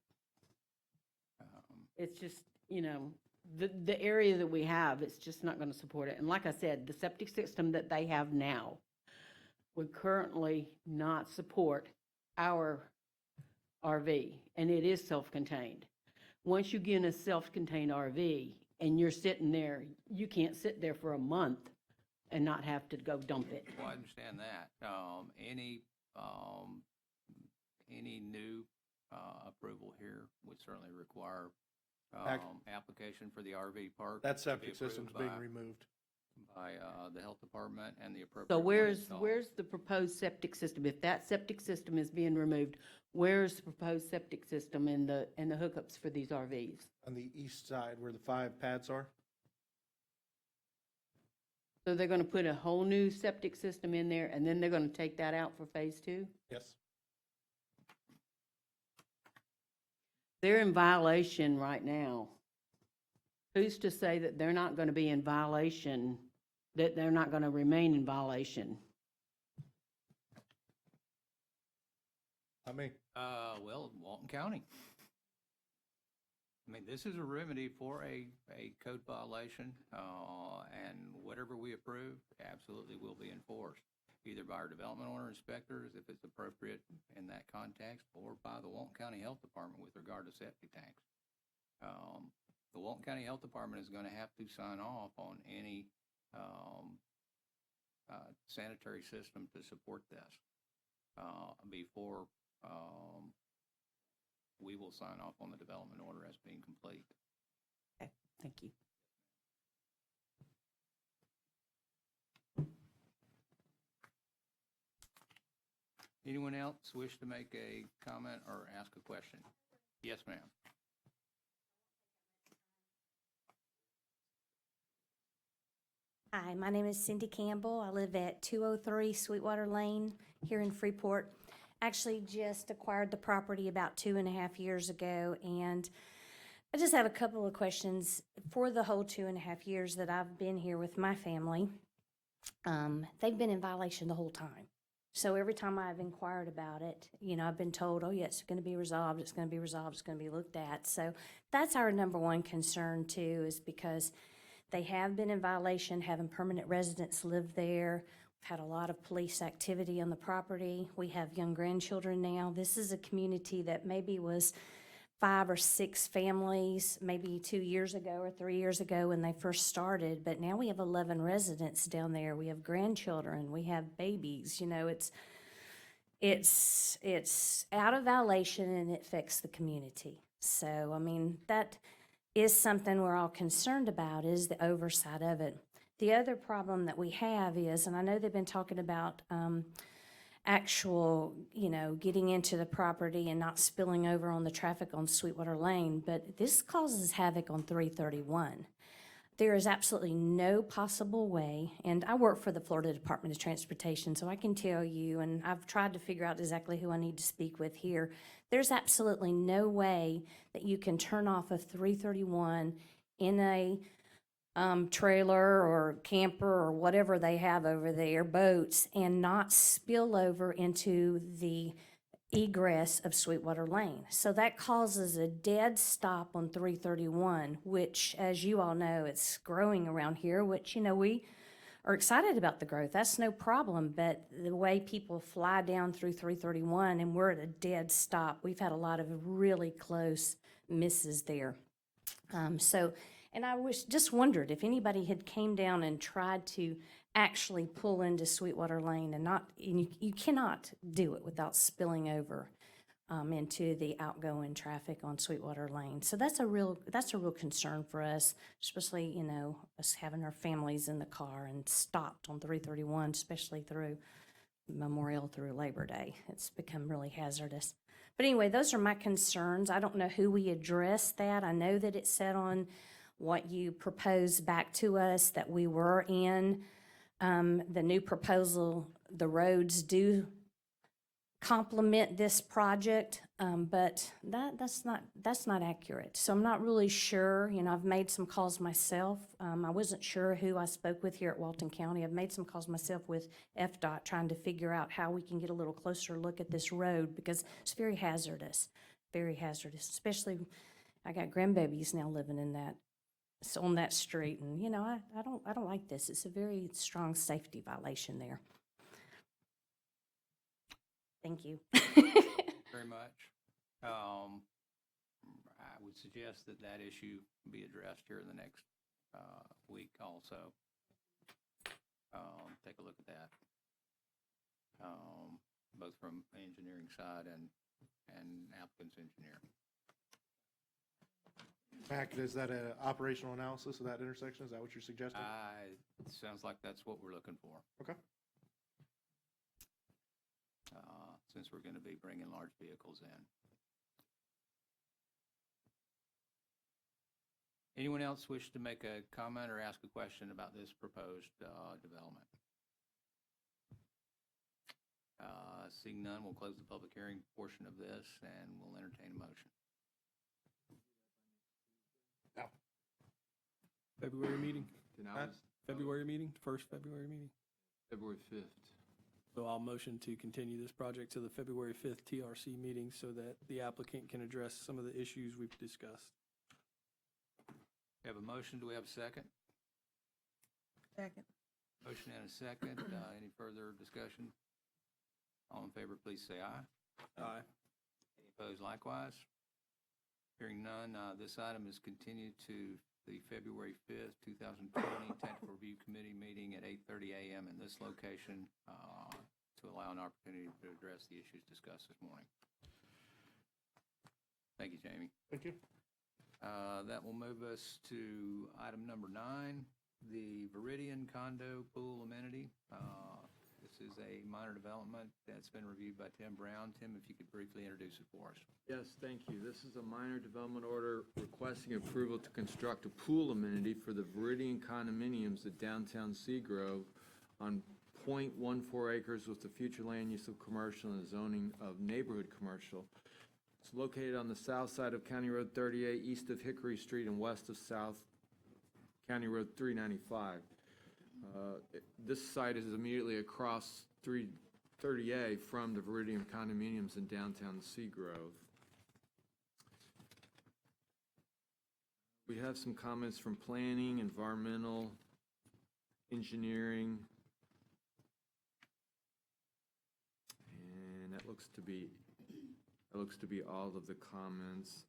T: It's just, the area that we have, it's just not going to support it. And like I said, the septic system that they have now would currently not support our RV, and it is self-contained. Once you get in a self-contained RV and you're sitting there, you can't sit there for a month and not have to go dump it.
E: Well, I understand that. Any new approval here would certainly require application for the RV park.
P: That
E: to be
P: septic system's
E: approved
P: being removed.
E: by the health department and the appropriate.
T: So
E: one installed.
T: where's the proposed septic system? If that septic system is being removed, where's the proposed septic system and the hookups for these RVs?
P: On the east side where the 5 pads are.
T: So they're going to put a whole new septic system in there, and then they're going to take that out for phase 2?
P: Yes.
T: They're in violation right now. Who's to say that they're not going to be in violation, that they're not going to remain in violation?
E: Well, Walton County. I mean, this is a remedy for a code violation, and whatever we approve absolutely will be enforced, either by our development owner inspectors, if it's appropriate in that context, or by the Walton County Health Department with regard to septic tanks. The Walton County Health Department is going to have to sign off on any sanitary system to support this before we will sign off on the development order as being complete.
T: Okay, thank you.
E: Anyone else wish to make a comment or ask a question? Yes, ma'am.
U: Hi, my name is Cindy Campbell. I live at 203 Sweetwater Lane here in Freeport. Actually just acquired the property about 2.5 years ago, and I just have a couple of questions. For the whole 2.5 years that I've been here with my family, they've been in violation the whole time. So every time I've inquired about it, I've been told, oh, yeah, it's going to be resolved, it's going to be resolved, it's going to be looked at. So that's our number one concern, too, is because they have been in violation, having permanent residents live there. We've had a lot of police activity on the property. We have young grandchildren now. This is a community that maybe was 5 or 6 families, maybe 2 years ago or 3 years ago when they first started, but now we have 11 residents down there. We have grandchildren, we have babies. It's out of violation and it affects the community. So, I mean, that is something we're all concerned about, is the oversight of it. The other problem that we have is, and I know they've been talking about actual, getting into the property and not spilling over on the traffic on Sweetwater Lane, but this causes havoc on 331. There is absolutely no possible way, and I work for the Florida Department of Transportation, so I can tell you, and I've tried to figure out exactly who I need to speak with here. There's absolutely no way that you can turn off a 331 in a trailer or camper or whatever they have over there, boats, and not spill over into the egress of Sweetwater Lane. So that causes a dead stop on 331, which, as you all know, it's growing around here, which, we are excited about the growth. That's no problem. But the way people fly down through 331 and we're at a dead stop, we've had a lot of really close misses there. And I just wondered if anybody had came down and tried to actually pull into Sweetwater Lane and you cannot do it without spilling over into the outgoing traffic on Sweetwater Lane. So that's a real concern for us, especially, us having our families in the car and stopped on 331, especially through Memorial through Labor Day. It's become really hazardous. But anyway, those are my concerns. I don't know who we address that. I know that it said on what you proposed back to us that we were in. The new proposal, the roads do complement this project, but that's not accurate. So I'm not really sure. I've made some calls myself. I wasn't sure who I spoke with here at Walton County. I've made some calls myself with FDOT trying to figure out how we can get a little closer look at this road because it's very hazardous, especially I got grandbabies now living in that. So on that street, and I don't like this. It's a very strong safety violation there. Thank you.
E: Very much. I would suggest that issue be addressed here in the next week also. Take a look at that, both from engineering side and applicant's engineer.
P: Mac, is that an operational analysis of that intersection? Is that what you're suggesting?
E: It sounds like that's what we're looking for.
P: Okay.
E: Since we're going to be bringing large vehicles in. Anyone else wish to make a comment or ask a question about this proposed development? Seeing none, we'll close the public hearing portion of this and we'll entertain a motion.
F: February meeting? February meeting, first February meeting.
L: February 5th.
F: So I'll motion to continue this project to the February 5th TRC meeting so that the applicant can address some of the issues we've discussed.
E: We have a motion. Do we have a second?
N: Second.
E: Motion and a second. Any further discussion? All in favor, please say aye.
F: Aye.
E: Any opposed likewise? Hearing none, this item is continued to the February 5th, 2020 Technical Review Committee meeting at 8:30 a.m. in this location to allow an opportunity to address the issues discussed this morning. Thank you, Jamie.
P: Thank you.
E: That will move us to item number 9, the Viridian Condo Pool Amenity. This is a minor development that's been reviewed by Tim Brown. Tim, if you could briefly introduce it for us.
L: Yes, thank you. This is a minor development order requesting approval to construct a pool amenity for the Viridian condominiums at downtown Seagrove on 0.14 acres with the future land use of commercial and zoning of neighborhood commercial. It's located on the south side of County Road 38, east of Hickory Street and west of South County Road 395. This site is immediately across 330A from the Viridian condominiums in downtown Seagrove. We have some comments from planning, environmental, engineering, and that looks to be all of the comments.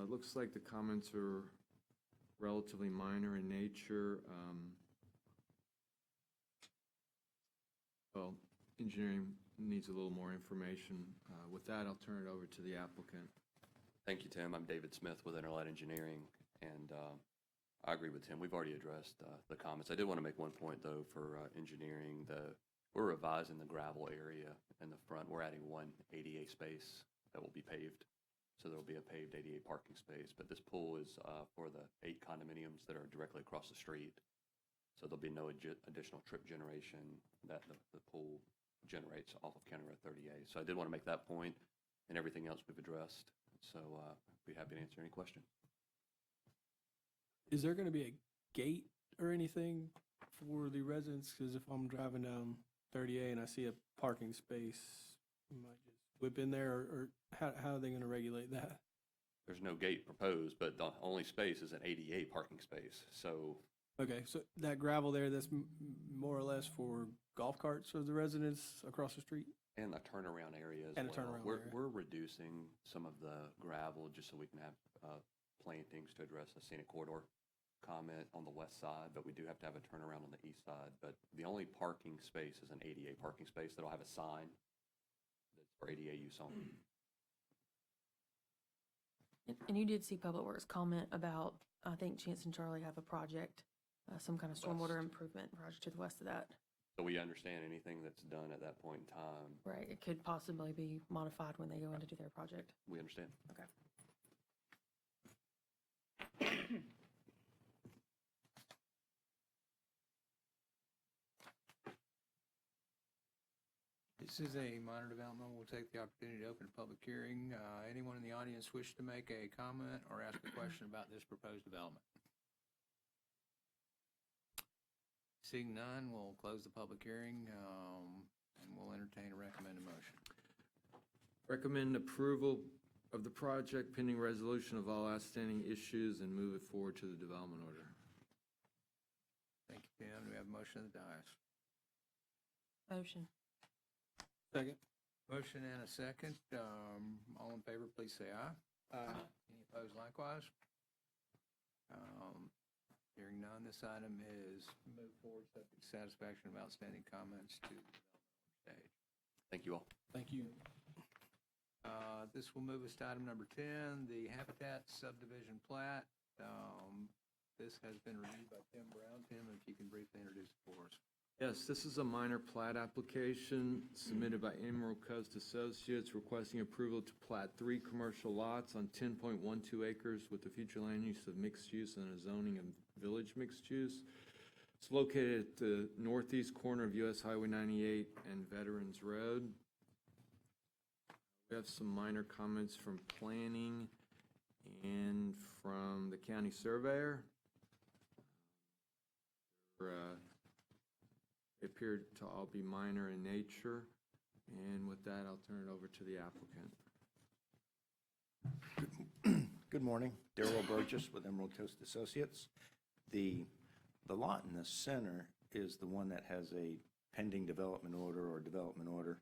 L: Looks like the comments are relatively minor in nature. Well, engineering needs a little more information. With that, I'll turn it over to the applicant.
G: Thank you, Tim. I'm David Smith with Interlight Engineering, and I agree with Tim. We've already addressed the comments. I did want to make one point, though, for engineering. We're revising the gravel area in the front. We're adding one ADA space that will be paved. So there'll be a paved ADA parking space, but this pool is for the 8 condominiums that are directly across the street. So there'll be no additional trip generation that the pool generates off of County Road 38. So I did want to make that point, and everything else we've addressed. So be happy to answer any questions.
F: Is there going to be a gate or anything for the residents? Because if I'm driving down 38 and I see a parking space, I might just whip in there, or how are they going to regulate that?
G: There's no gate proposed, but the only space is an ADA parking space. So
F: Okay, so that gravel there, that's more or less for golf carts of the residents across the street?
G: and a turnaround area as
F: And a
G: well.
F: turnaround
G: We're,
F: area.
G: we're reducing some of the gravel just so we can have plantings to address the scenic corridor comment on the west side, but we do have to have a turnaround on the east side. But the only parking space is an ADA parking space that'll have a sign that's for ADA use only.
N: And you did see Public Works comment about, I think Chance and Charlie have a project, some kind of stormwater improvement project to the west of that.
G: So we understand anything that's done at that point in time,
N: Right, it could possibly be modified when they go in to do their project.
G: we understand.
N: Okay.
E: This is a minor development. We'll take the opportunity to open a public hearing. Anyone in the audience wish to make a comment or ask a question about this proposed development? Seeing none, we'll close the public hearing, and we'll entertain a recommended motion.
L: Recommend approval of the project pending resolution of all outstanding issues and move it forward to the development order.
E: Thank you, Tim. Do we have a motion at the dais?
N: Motion.
F: Second.
E: Motion and a second. All in favor, please say aye.
F: Aye.
E: Any opposed likewise? Hearing none, this item is moved forward subject to satisfaction of outstanding comments to the development stage.
G: Thank you all.
F: Thank you.
E: This will move us to item number 10, the Habitat subdivision plat. This has been reviewed by Tim Brown. Tim, if you can briefly introduce it for us.
L: Yes, this is a minor plat application submitted by Emerald Coast Associates requesting approval to plat 3 commercial lots on 10.12 acres with the future land use of mixed use and a zoning of village mixed use. It's located at the northeast corner of US Highway 98 and Veterans Road. We have some minor comments from planning and from the county surveyor. They appear to all be minor in nature, and with that, I'll turn it over to the applicant.
A: Good morning, Darrell Burgess with Emerald Coast Associates. The lot in the center is the one that has a pending development order or development order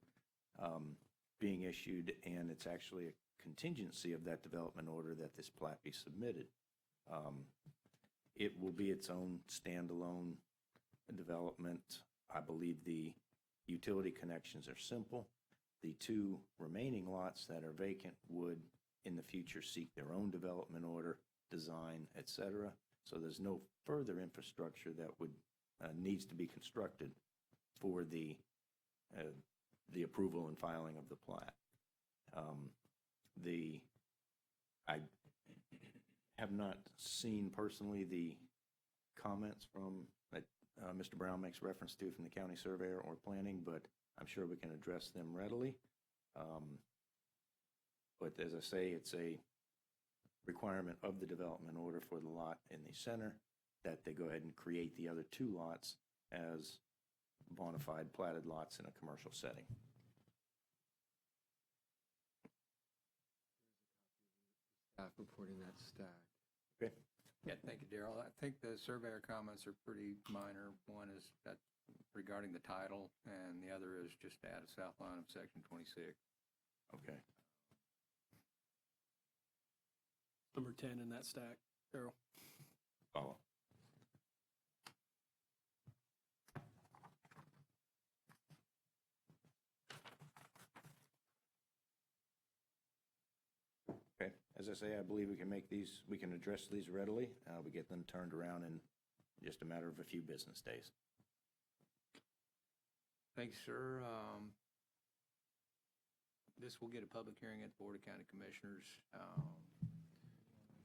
A: being issued, and it's actually a contingency of that development order that this plat be submitted. It will be its own standalone development. I believe the utility connections are simple. The 2 remaining lots that are vacant would, in the future, seek their own development order, design, et cetera. So there's no further infrastructure that would needs to be constructed for the approval and filing of the plat. I have not seen personally the comments from that Mr. Brown makes reference to from the county surveyor or planning, but I'm sure we can address them readily. But as I say, it's a requirement of the development order for the lot in the center that they go ahead and create the other 2 lots as bona fide platted lots in a commercial setting.
L: Staff reporting that stack.
A: Okay.
E: Yeah, thank you, Darrell. I think the surveyor comments are pretty minor. One is that regarding the title, and the other is just to add a south line of section 26.
A: Okay.
F: Number 10 in that stack, Darrell.
A: Follow. Okay, as I say, I believe we can make these, we can address these readily. We get them turned around in just a matter of a few business days.
E: Thanks, sir. This will get a public hearing at the Board of County Commissioners.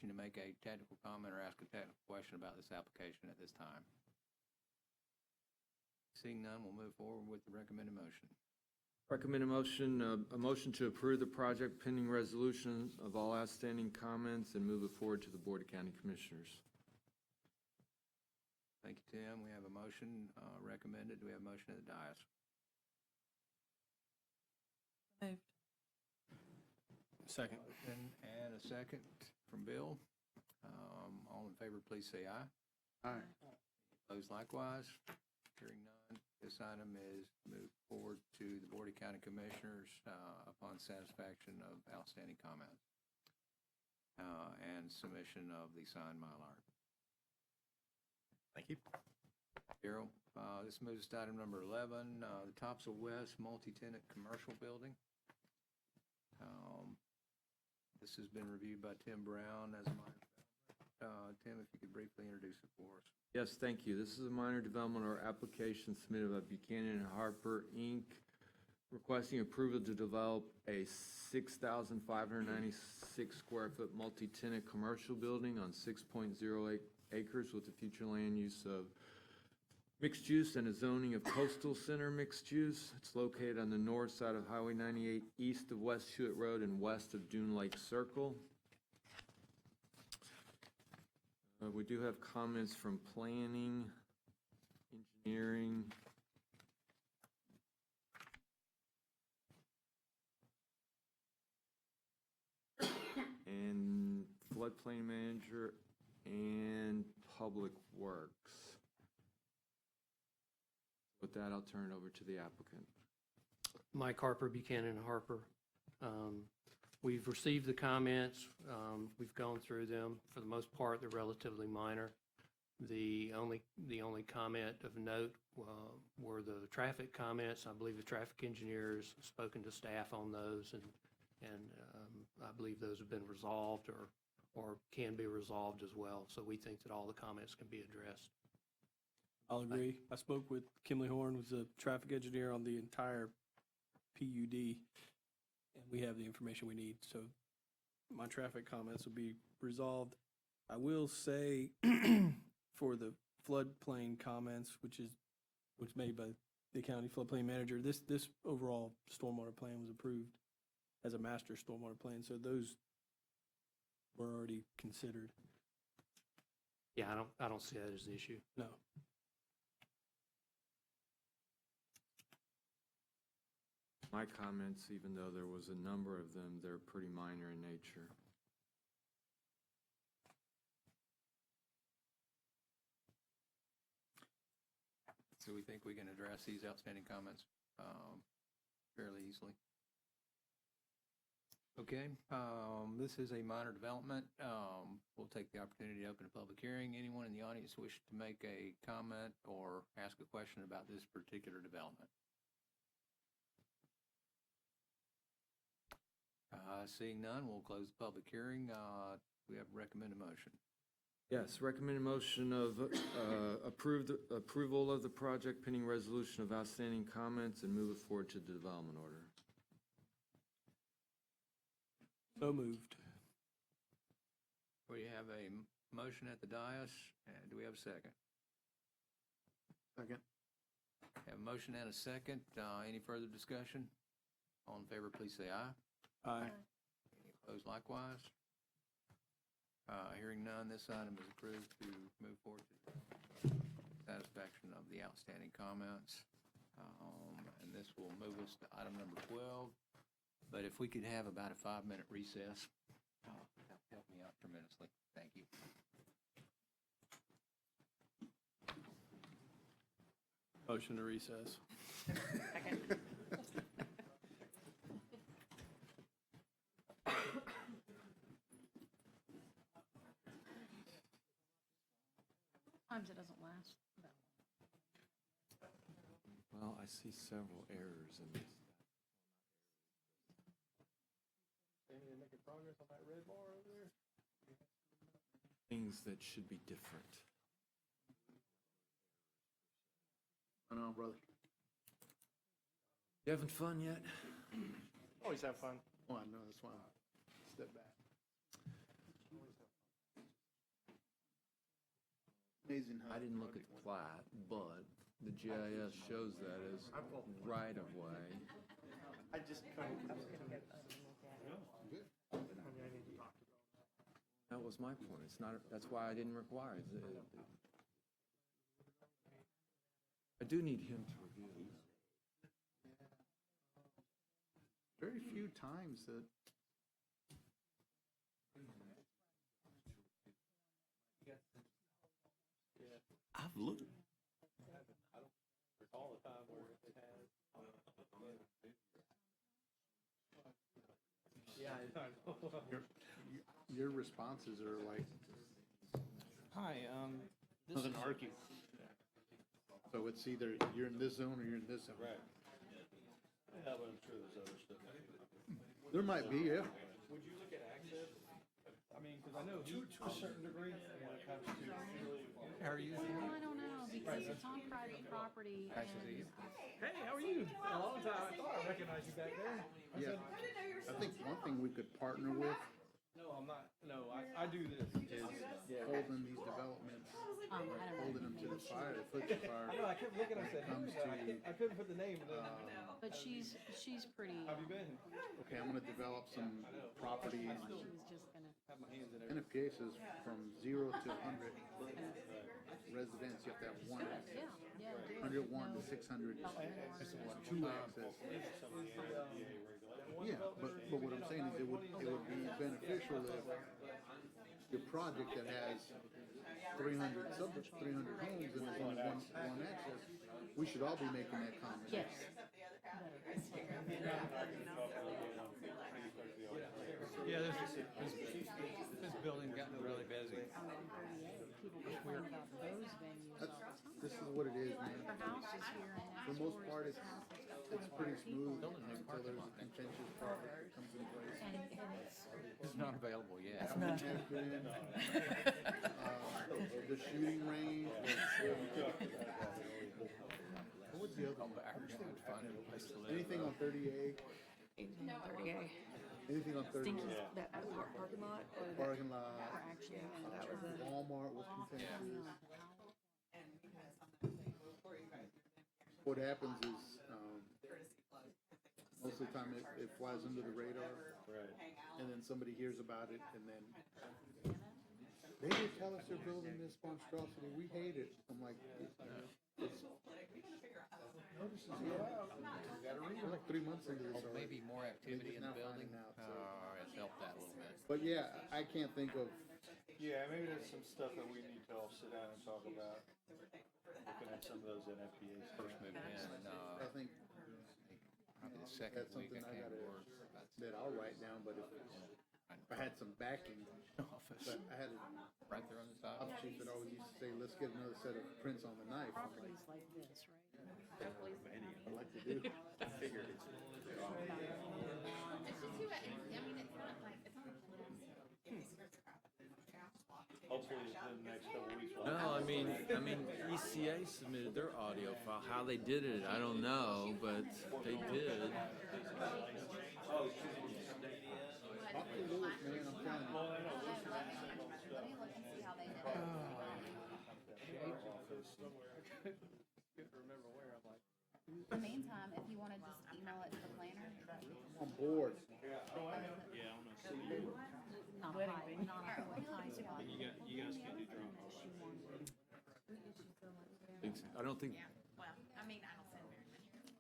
E: To make a technical comment or ask a technical question about this application at this time. Seeing none, we'll move forward with the recommended motion.
L: Recommend a motion to approve the project pending resolution of all outstanding comments and move it forward to the Board of County Commissioners.
E: Thank you, Tim. We have a motion recommended. Do we have a motion at the dais?
N: Moved.
F: Second.
E: Motion and a second from Bill. All in favor, please say aye.
D: Aye.
E: Opposed likewise. Hearing none, this item is moved forward to the Board of County Commissioners upon satisfaction of outstanding comments and submission of the signed Mylar.
A: Thank you.
E: Darrell, this moves to item number 11, the Topsail West Multi-Tenant Commercial Building. This has been reviewed by Tim Brown as a minor development. Tim, if you could briefly introduce it for us.
L: Yes, thank you. This is a minor development or application submitted by Buchanan and Harper, Inc., requesting approval to develop a 6,596 square foot multi-tenant commercial building on 6.08 acres with a future land use of mixed use and a zoning of coastal center mixed use. It's located on the north side of Highway 98, east of West Hewitt Road and west of Dune Lake Circle. We do have comments from planning, engineering, and floodplain manager and public works. With that, I'll turn it over to the applicant.
H: Mike Harper, Buchanan and Harper. We've received the comments. We've gone through them. For the most part, they're relatively minor. The only comment of note were the traffic comments. I believe the traffic engineer has spoken to staff on those, and I believe those have been resolved or can be resolved as well. So we think that all the comments can be addressed.
F: I'll agree. I spoke with Kimley Horn, who's the traffic engineer on the entire PUD, and we have the information we need. So my traffic comments will be resolved. I will say for the floodplain comments, which made by the county floodplain manager, this overall stormwater plan was approved as a master stormwater plan. So those were already considered.
H: Yeah, I don't see that as the issue.
F: No.
L: My comments, even though there was a number of them, they're pretty minor in nature.
E: So we think we can address these outstanding comments fairly easily. Okay, this is a minor development. We'll take the opportunity to open a public hearing. Anyone in the audience wish to make a comment or ask a question about this particular development? Seeing none, we'll close the public hearing. We have a recommended motion.
L: Yes, recommended motion of approval of the project pending resolution of outstanding comments and move it forward to the development order.
F: So moved.
E: We have a motion at the dais, and do we have a second?
D: Second.
E: Have a motion and a second. Any further discussion? All in favor, please say aye.
F: Aye.
E: Any opposed likewise? Hearing none, this item is approved to move forward to satisfaction of the outstanding comments. And this will move us to item number 12. But if we could have about a 5-minute recess, that would help me out tremendously. Thank you.
F: Motion to recess.
Q: Second. Sometimes it doesn't last that long.
L: Well, I see several errors in this.
F: Making progress on that red bar over there?
L: Things that should be different.
D: I know, brother.
L: You having fun yet?
P: Always have fun.
D: Oh, I know, that's why I step back. Amazing how.
L: I didn't look at the plat, but the GIS shows that as right of way.
P: I just couldn't.
L: That was my point. It's not, that's why I didn't require it. I do need him to review these.
D: Very few times that.
S: I've looked.
D: Your responses are like,
F: Hi,
D: doesn't argue. So it's either you're in this zone or you're in this zone.
J: Right. Yeah, but I'm sure there's other stuff.
D: There might be, yeah.
F: would you look at access? I mean, because I know to a certain degree when it comes to.
E: How are you?
Q: Well, I don't know, because it's on private property and.
F: Hey, how are you? A long time. I thought I recognized you back there.
D: Yeah. I think one thing we could partner with,
F: No, I'm not. No, I do this.
D: is holding these developments, holding them to the fire, the foot to the fire.
F: I know, I kept looking, I said,
D: Comes
F: I couldn't put the name.
Q: But she's pretty,
F: How have you been?
D: Okay, I'm gonna develop some properties,
Q: she was just gonna,
F: Have my hands in
D: and
F: everything.
D: if cases from 0 to 100 residents, you have to have one access.
Q: yeah, do it.
D: 101 to 600, two access. Yeah, but what I'm saying is it would be beneficial if your project that has 300 homes and there's only one access, we should all be making that comment.
Q: Yes.
E: Yeah, this building gotten really busy.
Q: People complain about those venues all the time.
D: This is what it is, man.
Q: Her house is here in
D: For the most
Q: Nashville,
D: part,
Q: his house has got
D: it's pretty
Q: 200 people.
D: smooth until there's a contentious problem that comes in place.
Q: And it's,
E: It's not available yet.
D: Has been, the shooting range. What's the other one? Anything on 30A?
N: No, 30A.
D: Anything on 30A?
N: Stinky, that parking lot or that?
D: Parking lot.
N: Or actually, that was a.
D: Walmart was contentious. What happens is, most of the time it flies under the radar.
J: Right.
D: And then somebody hears about it and then they didn't tell us they're building this monstrosity. We hate it. I'm like, it's notices go out. We're like 3 months into this already.
E: Maybe more activity in the
D: They're just now
E: building
D: finding out, so.
E: has helped that a little bit.
D: But yeah, I can't think of,
J: Yeah, maybe there's some stuff that we need to all sit down and talk about. Looking at some of those NFPA
E: First moving in,
D: I think
E: probably the second
D: that's
E: week
D: something
E: I
D: I
E: came to
D: gotta,
E: work.
D: that I'll write down, but if I had some backing,
E: Office,
D: but I had an
E: right there on the side.
D: op chief that always used to say, let's get another set of prints on the knife. I'm like,
Q: properties like this, right?
D: I'd like to do.
J: I figured it's. Hopefully within the next couple of weeks. we'll
L: No,
J: have
L: I mean, ECA submitted their audio file. How they did it, I don't know, but they did.
D: Talk to Lewis, man, I'm telling you.
Q: Let me look and see how they did it. In the meantime, if you wanna just email it to the planner.
D: On board.
Q: Not high, not high.
J: You guys can do drone.
L: I don't think,
Q: Well, I mean, I don't send very many.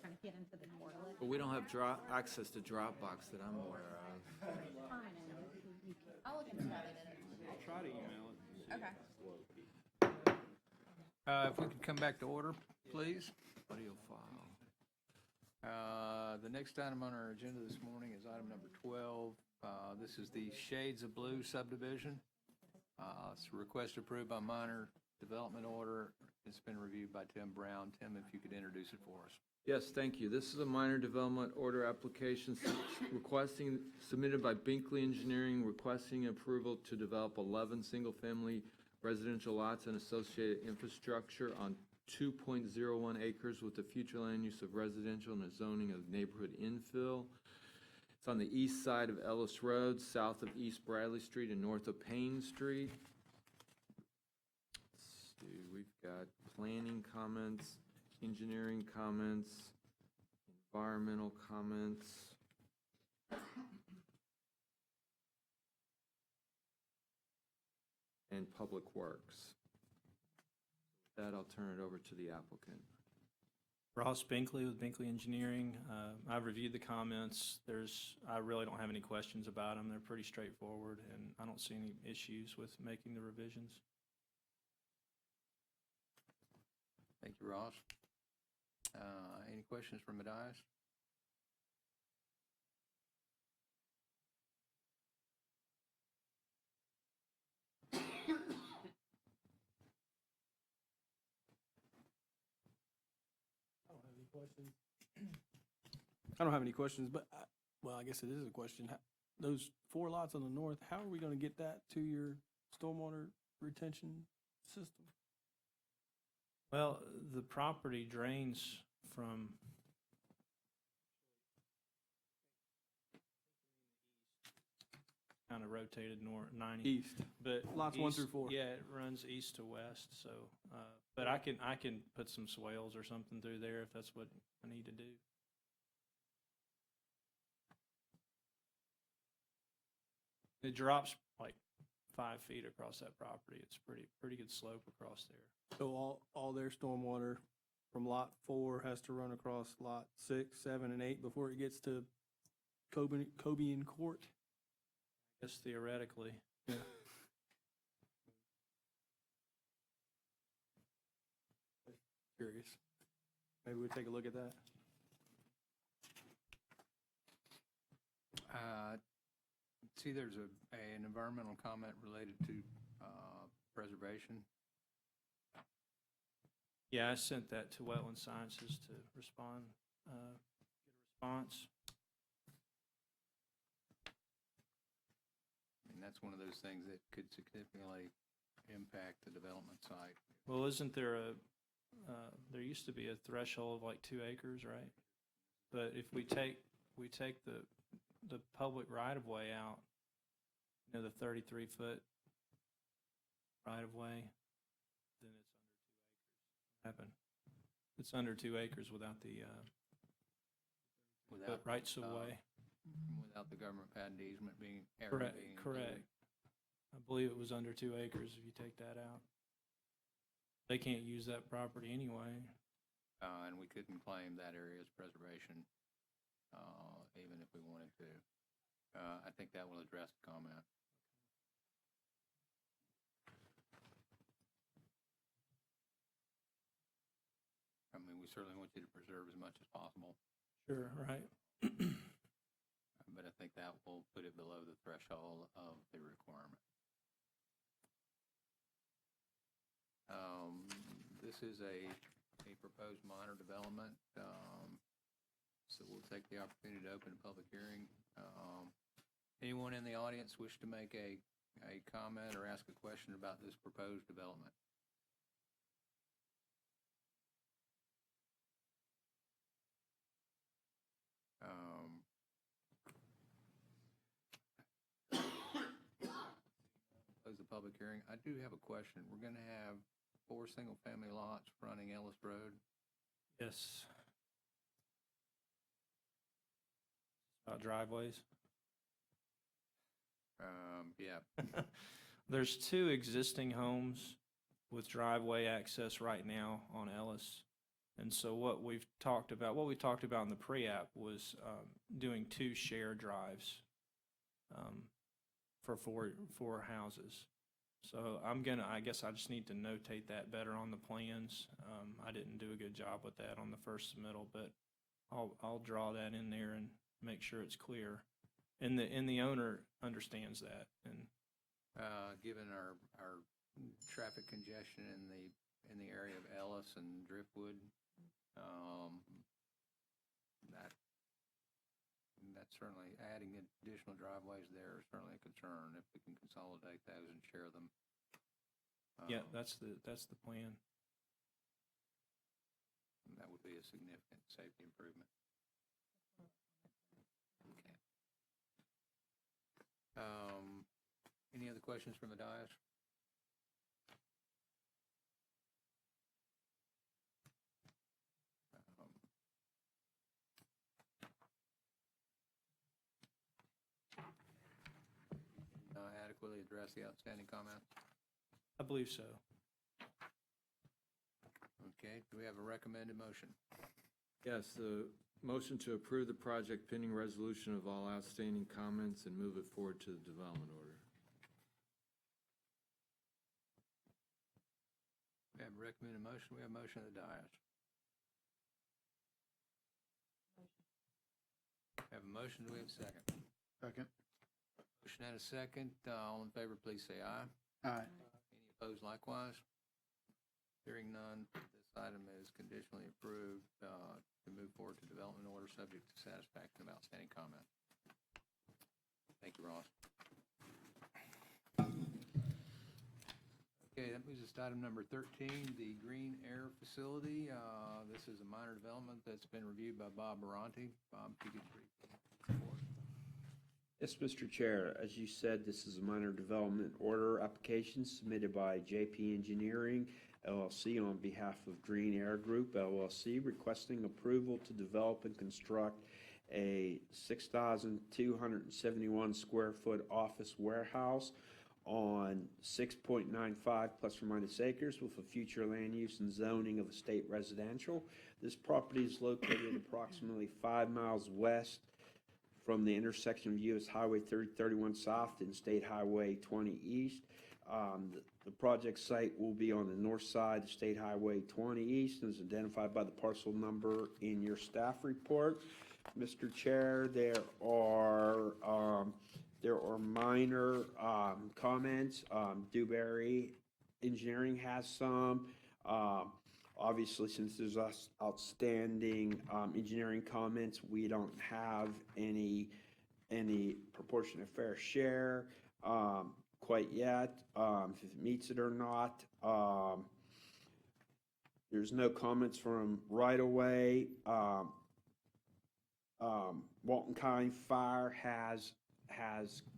Q: Trying to get into the portal.
L: but we don't have access to Dropbox that I'm aware of.
Q: Permanent. I'll look into how they did it.
J: I'll try to email it.
Q: Okay.
E: If we could come back to order, please.
L: Audio file.
E: The next item on our agenda this morning is item number 12. This is the Shades of Blue Subdivision. It's a request approved by minor development order. It's been reviewed by Tim Brown. Tim, if you could introduce it for us.
L: Yes, thank you. This is a minor development order application submitted by Binkley Engineering, requesting approval to develop 11 single-family residential lots and associated infrastructure on 2.01 acres with the future land use of residential and a zoning of neighborhood infill. It's on the east side of Ellis Road, south of East Bradley Street and north of Payne Street. Let's see, we've got planning comments, engineering comments, environmental comments. And Public Works. With that, I'll turn it over to the applicant.
I: Ross Binkley with Binkley Engineering. I've reviewed the comments. I really don't have any questions about them. They're pretty straightforward, and I don't see any issues with making the revisions.
E: Thank you, Ross. Any questions from the dais?
F: Questions? I don't have any questions, but, well, I guess it is a question. Those 4 lots on the north, how are we going to get that to your stormwater retention system?
I: Well, the property drains from kind of rotated north, 90.
F: East.
I: But
F: Lots 1 through 4.
I: Yeah, it runs east to west, so, but I can put some swales or something through there if that's what I need to do. It drops like 5 feet across that property. It's pretty good slope across there.
F: So all their stormwater from lot 4 has to run across lot 6, 7, and 8 before it gets to Cobian Court?
I: I guess theoretically.
F: Yeah. Curious. Maybe we take a look at that.
E: See, there's an environmental comment related to preservation.
I: Yeah, I sent that to Wetland Sciences to respond, get a response.
E: And that's one of those things that could significantly impact the development site.
I: Well, isn't there there used to be a threshold of like 2 acres, right? But if we take the public right-of-way out, the 33-foot right-of-way, then it's under 2 acres without the rights of way.
E: Without the government patent easement being.
I: Correct. I believe it was under 2 acres if you take that out. They can't use that property anyway.
E: And we couldn't claim that area as preservation, even if we wanted to. I think that will address the comment. I mean, we certainly want you to preserve as much as possible.
I: Sure, right.
E: But I think that will put it below the threshold of the requirement. This is a proposed minor development, so we'll take the opportunity to open a public hearing. Anyone in the audience wish to make a comment or ask a question about this proposed development? Close the public hearing. I do have a question. We're going to have 4 single-family lots fronting Ellis Road.
I: Yes. About driveways.
E: Yeah.
I: There's 2 existing homes with driveway access right now on Ellis. And so what we talked about in the pre-app was doing 2 shared drives for 4 houses. So I guess I just need to notate that better on the plans. I didn't do a good job with that on the first submittal, but I'll draw that in there and make sure it's clear. And the owner understands that. And
E: given our traffic congestion in the area of Ellis and Driftwood, that's certainly adding additional driveways there is certainly a concern if we can consolidate those and share them.
I: Yeah, that's the plan.
E: That would be a significant safety improvement. Okay. Any other questions from the dais? Adequately address the outstanding comments?
I: I believe so.
E: Okay, do we have a recommended motion?
L: Yes, the motion to approve the project pending resolution of all outstanding comments and move it forward to the development order.
E: We have a recommended motion, we have a motion of the dais. We have a motion, do we have a second?
D: Second.
E: Motion and a second, all in favor, please say aye.
D: Aye.
E: Any opposed likewise? Hearing none, this item is conditionally approved to move forward to development order subject to satisfaction of outstanding comments. Thank you, Ross. Okay, that moves us to item number 13, the Green Air Facility. This is a minor development that's been reviewed by Bob Baronti. Bob, if you could brief.
C: Yes, Mr. Chair, as you said, this is a minor development order application submitted by JP Engineering LLC on behalf of Green Air Group LLC, requesting approval to develop and construct a 6,271 square foot office warehouse on 6.95 plus or minus acres with a future land use and zoning of a state residential. This property is located approximately 5 miles west from the intersection of US Highway 3031 South and State Highway 20 East. The project site will be on the north side of State Highway 20 East and is identified by the parcel number in your staff report. Mr. Chair, there are minor comments. Dewberry Engineering has some. Obviously, since there's outstanding engineering comments, we don't have any proportionate fair share quite yet, if it meets it or not. There's no comments from right-of-way. Walton County Fire has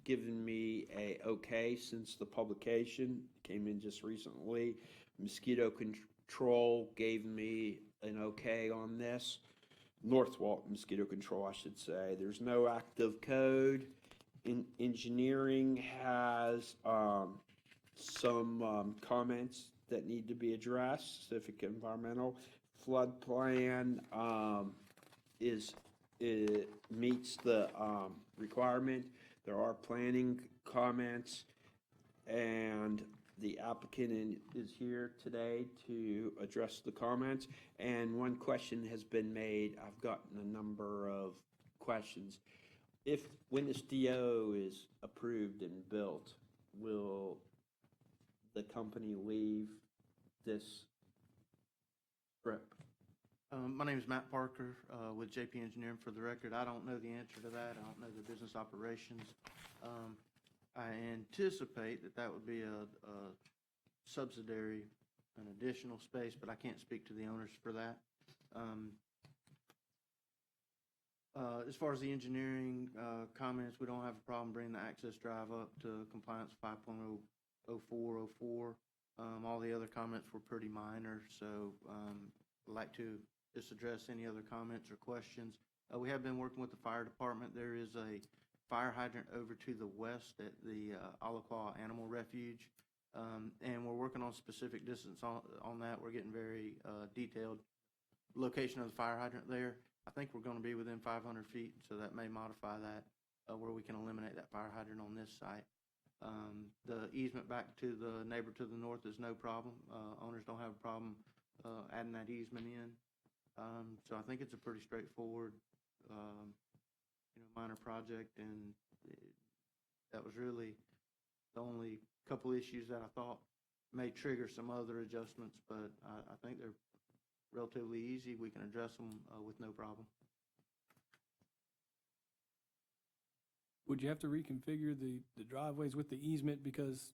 C: given me a okay since the publication. Came in just recently. Mosquito Control gave me an okay on this. North Walton Mosquito Control, I should say. There's no active code. Engineering has some comments that need to be addressed. Specific environmental flood plan it meets the requirement. There are planning comments, and the applicant is here today to address the comments. And one question has been made. I've gotten a number of questions. When this DO is approved and built, will the company leave this strip?
J: My name is Matt Parker with JP Engineering. For the record, I don't know the answer to that. I don't know the business operations. I anticipate that would be a subsidiary, an additional space, but I can't speak to the owners for that. As far as the engineering comments, we don't have a problem bringing the access drive up to compliance 5.0404. All the other comments were pretty minor, so I'd like to just address any other comments or questions. We have been working with the fire department. There is a fire hydrant over to the west at the Alaqua Animal Refuge, and we're working on specific distance on that. We're getting very detailed location of the fire hydrant there. I think we're going to be within 500 feet, so that may modify that where we can eliminate that fire hydrant on this site. The easement back to the neighbor to the north is no problem. Owners don't have a problem adding that easement in. So I think it's a pretty straightforward, minor project, and that was really the only couple issues that I thought may trigger some other adjustments, but I think they're relatively easy. We can address them with no problem.
F: Would you have to reconfigure the driveways with the easement because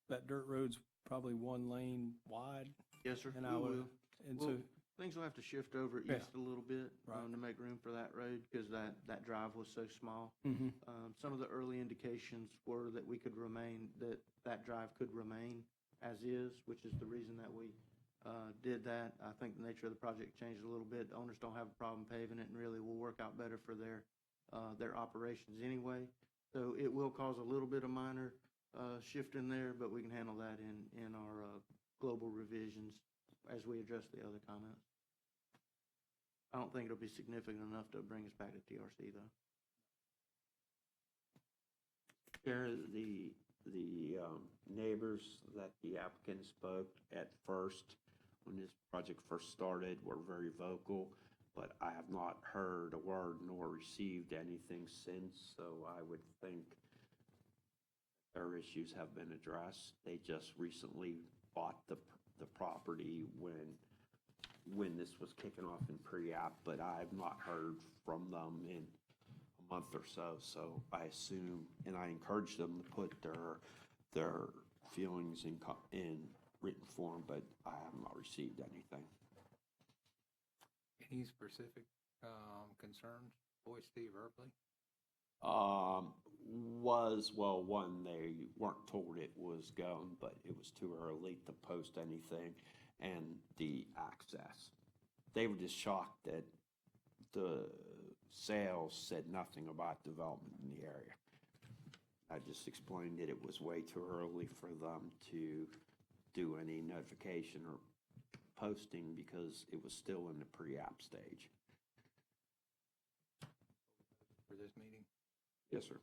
F: that dirt road's probably one lane wide.
J: Yes, sir.
F: And
J: We
F: I would,
J: will.
F: and
J: Well,
F: so,
J: things will have to shift over
F: Yeah.
J: east a little bit
F: Right.
J: to make room for that road because that drive was so small.
F: mhm.
J: Some of the early indications were that we could remain, that drive could remain as is, which is the reason that we did that. I think the nature of the project changed a little bit. Owners don't have a problem paving it and really will work out better for their operations anyway. So it will cause a little bit of minor shift in there, but we can handle that in our global revisions as we address the other comments. I don't think it'll be significant enough to bring us back to TRC, though.
B: Chair, the neighbors that the applicant spoke at first, when this project first started, were very vocal, but I have not heard a word nor received anything since, so I would think their issues have been addressed. They just recently bought the property when this was kicking off in pre-app, but I've not heard from them in a month or so. So I assume, and I encourage them to put their feelings in written form, but I have not received anything.
E: Any specific concerns? Boy, Steve Erpley?
B: One, they weren't told it was going, but it was too early to post anything, and the access. They were just shocked that the sales said nothing about development in the area. I just explained that it was way too early for them to do any notification or posting because it was still in the pre-app stage.
E: For this meeting?
B: Yes, sir.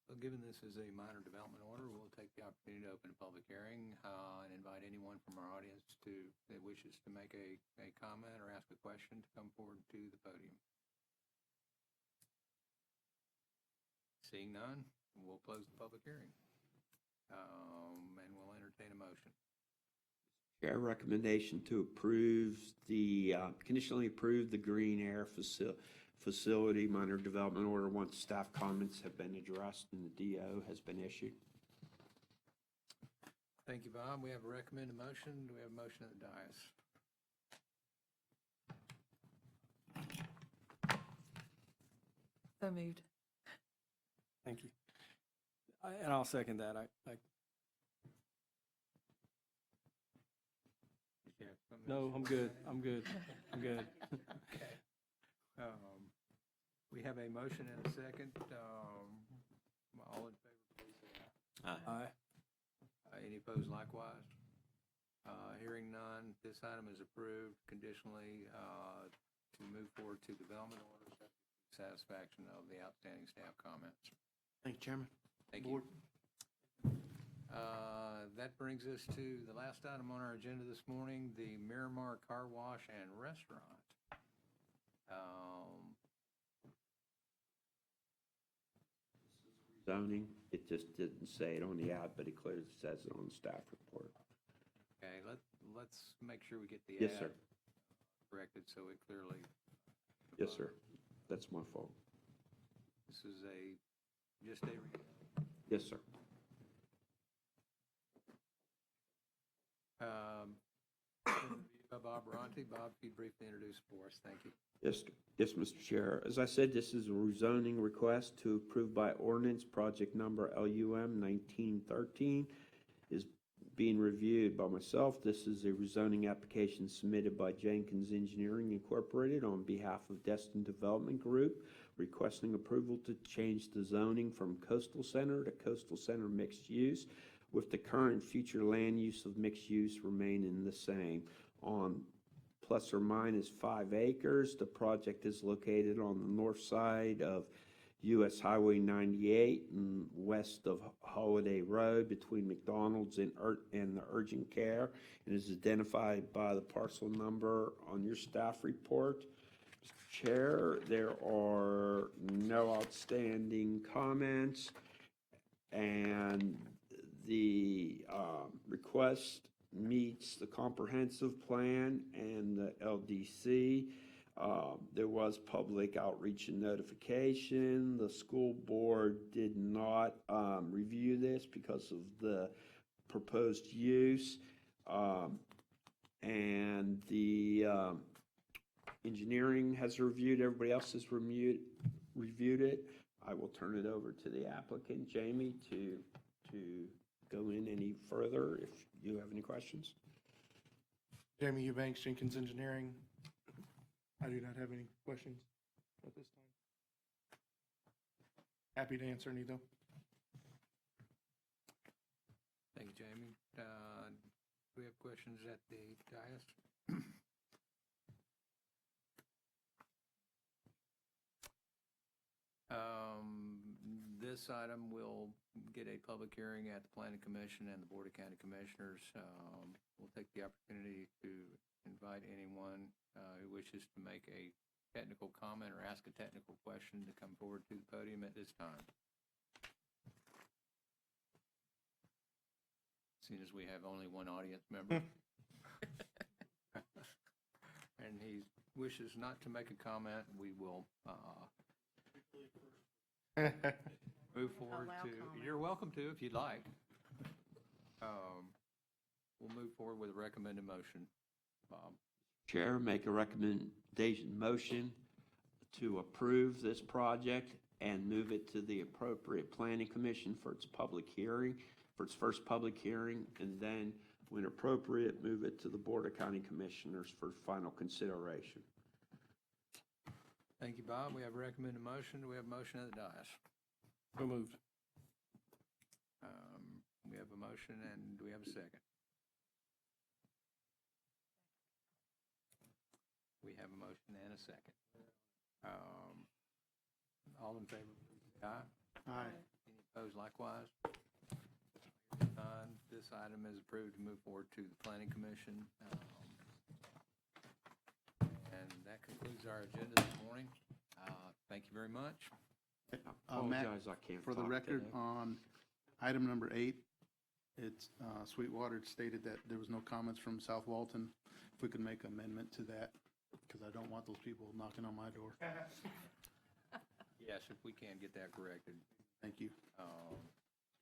E: So given this is a minor development order, we'll take the opportunity to open a public hearing and invite anyone from our audience that wishes to make a comment or ask a question to come forward to the podium. Seeing none, we'll close the public hearing. And we'll entertain a motion.
B: Chair, recommendation to approve conditionally approve the Green Air Facility minor development order once staff comments have been addressed and the DO has been issued.
E: Thank you, Bob. We have a recommended motion. Do we have a motion at the dais?
N: So moved.
F: Thank you. And I'll second that. No, I'm good. I'm good. I'm good.
E: Okay. We have a motion and a second. All in favor, please say aye.
F: Aye.
E: Any opposed likewise? Hearing none, this item is approved conditionally to move forward to development orders, subject to satisfaction of the outstanding staff comments.
J: Thank you, Chairman.
E: Thank you. That brings us to the last item on our agenda this morning, the Miramar Car Wash and Restaurant.
B: Zoning, it just didn't say it on the ad, but it clearly says it on the staff report.
E: Okay, let's make sure we get the
B: Yes,
E: ad
B: sir.
E: corrected so it clearly.
B: Yes, sir. That's my fault.
E: This is just a.
B: Yes, sir.
E: Bob Baronti. Bob, if you'd briefly introduce for us, thank you.
B: Yes, Mr. Chair. As I said, this is a rezoning request to approve by ordinance, project number LUM 1913 is being reviewed by myself. This is a rezoning application submitted by Jenkins Engineering Incorporated on behalf of Destin Development Group, requesting approval to change the zoning from coastal center to coastal center mixed use, with the current future land use of mixed use remaining the same. On plus or minus 5 acres, the project is located on the north side of US Highway 98 and west of Holiday Road between McDonald's and the urgent care. It is identified by the parcel number on your staff report. Mr. Chair, there are no outstanding comments, and the request meets the comprehensive plan and the LDC. There was public outreach and notification. The school board did not review this because of the proposed use. And the engineering has reviewed, everybody else has reviewed it. I will turn it over to the applicant, Jamie, to go in any further if you have any questions.
P: Jamie Eubanks, Jenkins Engineering. I do not have any questions at this time. Happy to answer any, though.
E: Thank you, Jamie. Do we have questions at the dais? This item will get a public hearing at the Planning Commission and the Board of County Commissioners. We'll take the opportunity to invite anyone who wishes to make a technical comment or ask a technical question to come forward to the podium at this time. Seeing as we have only one audience member. And he wishes not to make a comment, we will move forward to, you're welcome to if you'd like. We'll move forward with a recommended motion. Bob?
B: Chair, make a recommendation motion to approve this project and move it to the appropriate planning commission for its public hearing, for its first public hearing, and then, when appropriate, move it to the Board of County Commissioners for final consideration.
E: Thank you, Bob. We have a recommended motion. Do we have a motion at the dais?
F: So moved.
E: We have a motion, and do we have a second? We have a motion and a second. All in favor, say aye.
D: Aye.
E: Any opposed likewise? None. This item is approved to move forward to the Planning Commission. And that concludes our agenda this morning. Thank you very much.
D: Matt,
B: Apologize, I can't
D: for the
B: talk
D: record,
B: today.
D: on item number 8, it's Sweetwater stated that there was no comments from South Walton. If we could make an amendment to that, because I don't want those people knocking on my door.
E: Yes, if we can get that corrected.
D: Thank you.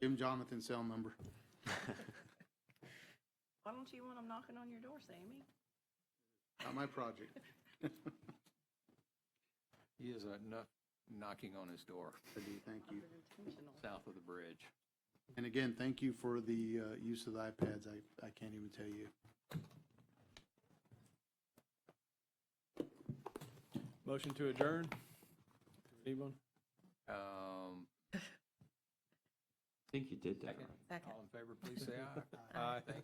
D: Give him Jonathan's cell number.
K: Why don't you want them knocking on your door, Sammy?
D: Not my project.
E: He has enough knocking on his door.
D: I do, thank you.
E: South of the bridge.
D: And again, thank you for the use of the iPads. I can't even tell you.
F: Motion to adjourn? Anyone?
B: I think you did that
E: Second.
B: right.
N: Second.
E: All in favor, please say aye.
F: Aye.
E: Thank you.